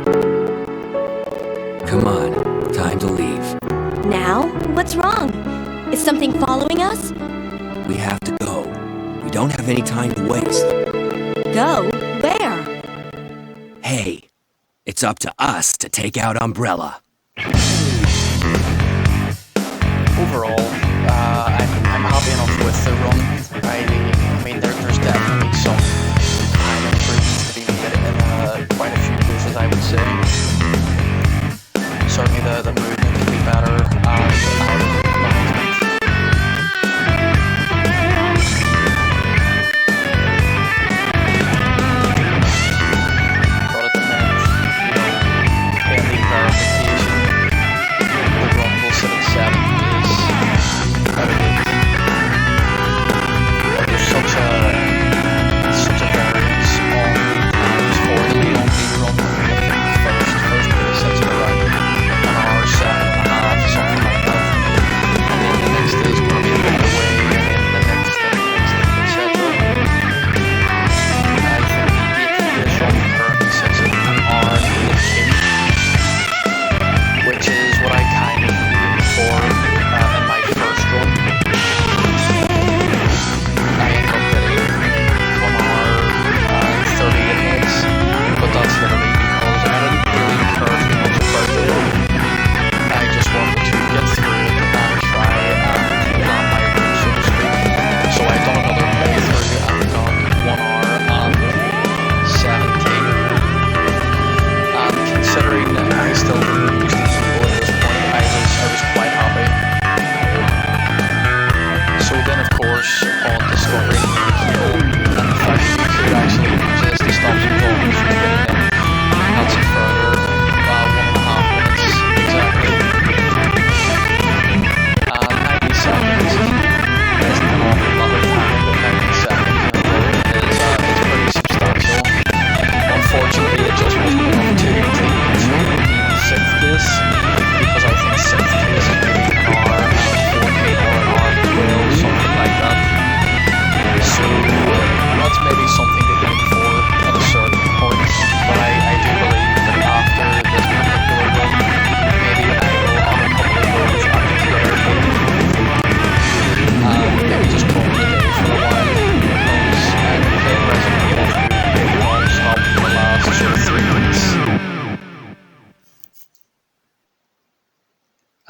Come on, time to leave. Now? What's wrong? Is something following us? We have to go. We don't have any time to waste. Go? Where? Hey, it's up to us to take out Umbrella. overall, I'm happy enough with the run. I mean, there's definitely some time improvements to be made in quite a few places, I would say. Certainly the movement could be better, and but at the minute, pending verification, the run will sit at 7 days. There's such a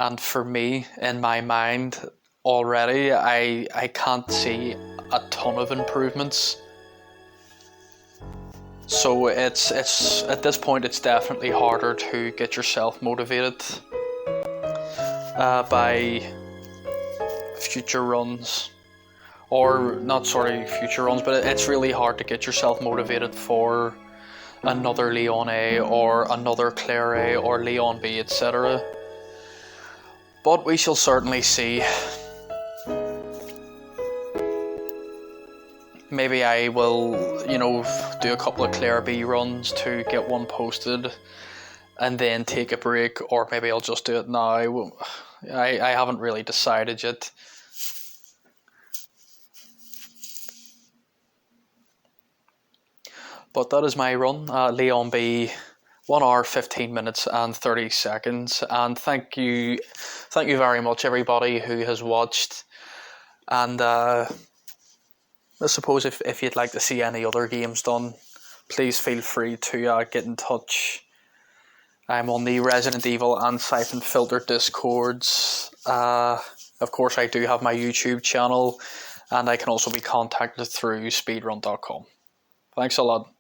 And for me, in my mind, already, I can't see a ton of improvements. So it's at this point, it's definitely harder to get yourself motivated by future runs. Or not, sorry, future runs, but it's really hard to get yourself motivated for another Leon A or another Claire A or Leon B, etc. But we shall certainly see. Maybe I will, you know, do a couple of Claire B runs to get one posted and then take a break, or maybe I'll just do it now. I haven't really decided yet. But that is my run, Leon B, 1 hour, 15 minutes and 30 seconds. And thank you very much, everybody who has watched. And I suppose if you'd like to see any other games done, please feel free to get in touch. I'm on the Resident Evil and Siphon Filter Discords. Of course, I do have my YouTube channel, and I can also be contacted through speedrun.com. Thanks a lot.